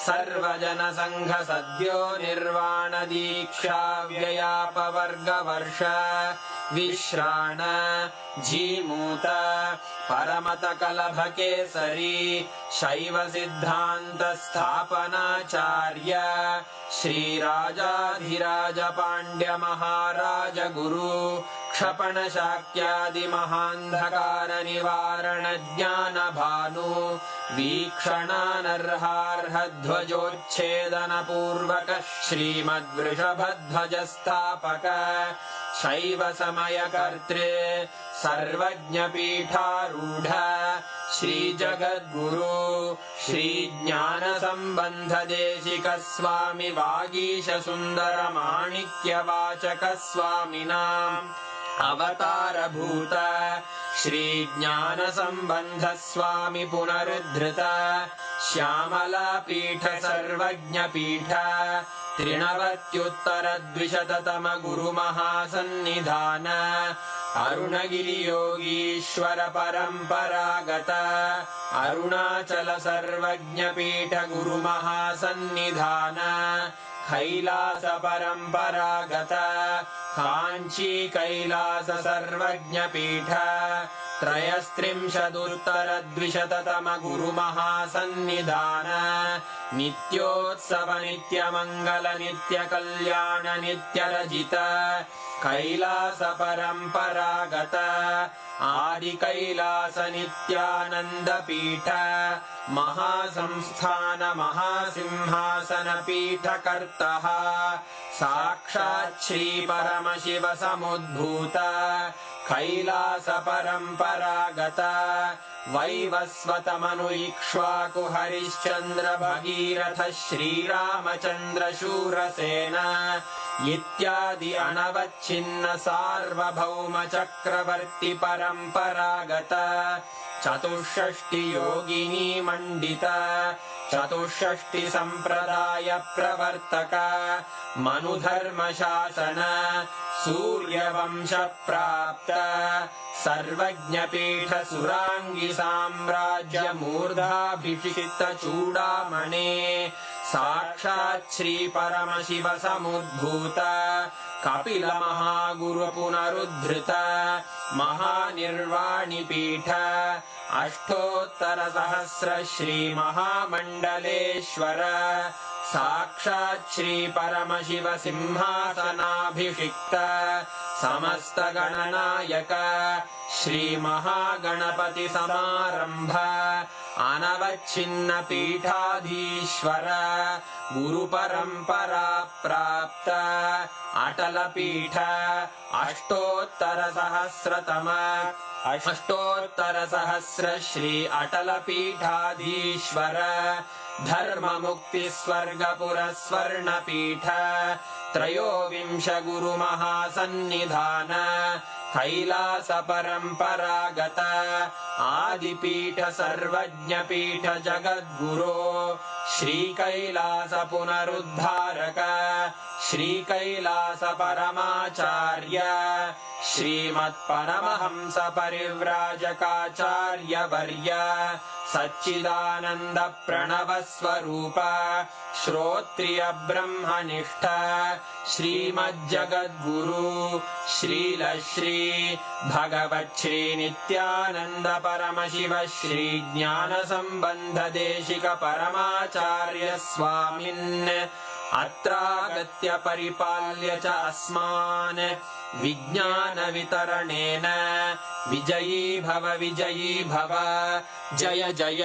सर्वजनसङ्घसद्यो निर्वाणदीक्षाव्ययापवर्गवर्ष विश्राण Jimuta परमतकलभकेसरी शैवसिद्धान्तस्थापनाचार्य श्रीराजाधिराजपाण्ड्यमहाराज गुरु क्षपणशाक्यादिमहान्धकारनिवारणज्ञानभानु वीक्षणानर्हार्हध्वजोच्छेदनपूर्वक श्रीमद्वृषभध्वजस्थापक शैवसमयकर्त्रे सर्वज्ञपीठारूढ श्रीजगद्गुरु श्रीज्ञानसम्बन्धदेशिकस्वामि वागीशसुन्दरमाणिक्यवाचकस्वामिनाम् अवतारभूत श्रीज्ञानसम्बन्धस्वामि पुनरुद्धृत श्यामलापीठ सर्वज्ञपीठ त्रिनवत्युत्तरद्विशततम गुरुमहासन्निधान अरुणगिरियोगीश्वर परम्परागत अरुणाचल सर्वज्ञपीठ गुरुमहासन्निधान कैलास परम्परागत काञ्ची कैलास सर्वज्ञपीठ त्रयस्त्रिंशदुत्तरद्विशततम गुरुमहासन्निधान नित्योत्सव नित्यमङ्गल नित्यकल्याण नित्यरजित कैलास परम्परागत आदिकैलास नित्यानन्दपीठ महासंस्थान महासिंहासनपीठकर्तः साक्षात् श्रीपरमशिव समुद्भूत कैलास परम्परागत वैवस्वतमनु इक्ष्वाकु हरिश्चन्द्र भगीरथ श्रीरामचन्द्र शूरसेन इत्यादि अनवच्छिन्न सार्वभौम चक्रवर्ति परम्परागत चतुष्षष्टि योगिनी मण्डित चतुष्षष्टि सम्प्रदाय प्रवर्तक मनुधर्मशासन सूर्यवंश प्राप्त सर्वज्ञपीठ सुराङ्गी साम्राज्य मूर्धाभिषिक्त चूडामणे साक्षात् श्री परमशिव समुद्भूत कपिल महागुरु पुनरुद्धृत महानिर्वाणिपीठ अष्टोत्तर सहस्र श्री महामण्डलेश्वर साक्षात् श्री परमशिव सिंहासनाभिषिक्त समस्त गणनायक श्री महागणपति समारंभ अनवच्छिन्न पीठाधीश्वर गुरु परंपरा प्राप्त अटल पीठ अष्टोत्तर सहस्र श्री अटल पीठाधीश्वर धर्म मुक्ति स्वर्गपुर स्वर्ण पीठ त्रयोविंश गुरु महासन्निधान कैलास परम्परागत आदिपीठ सर्वज्ञपीठ जगद्गुरो श्री कैलास पुनरुद्धारक श्री कैलास परमाचार्य श्रीमत्परमहंस परिव्राजकाचार्य वर्य सच्चिदानंद प्रणव स्वरूप श्रोत्रिय ब्रह्मनिष्ठ श्रीमज्जगद्गुरु श्रील श्री भगवत् श्री नित्यानंद परमशिव श्री ज्ञान संबंध देशिक परमाचार्य स्वामिन् अत्रागत्य परिपाल्य च अस्मान् विज्ञान वितरणेन विजयी भव जय जय।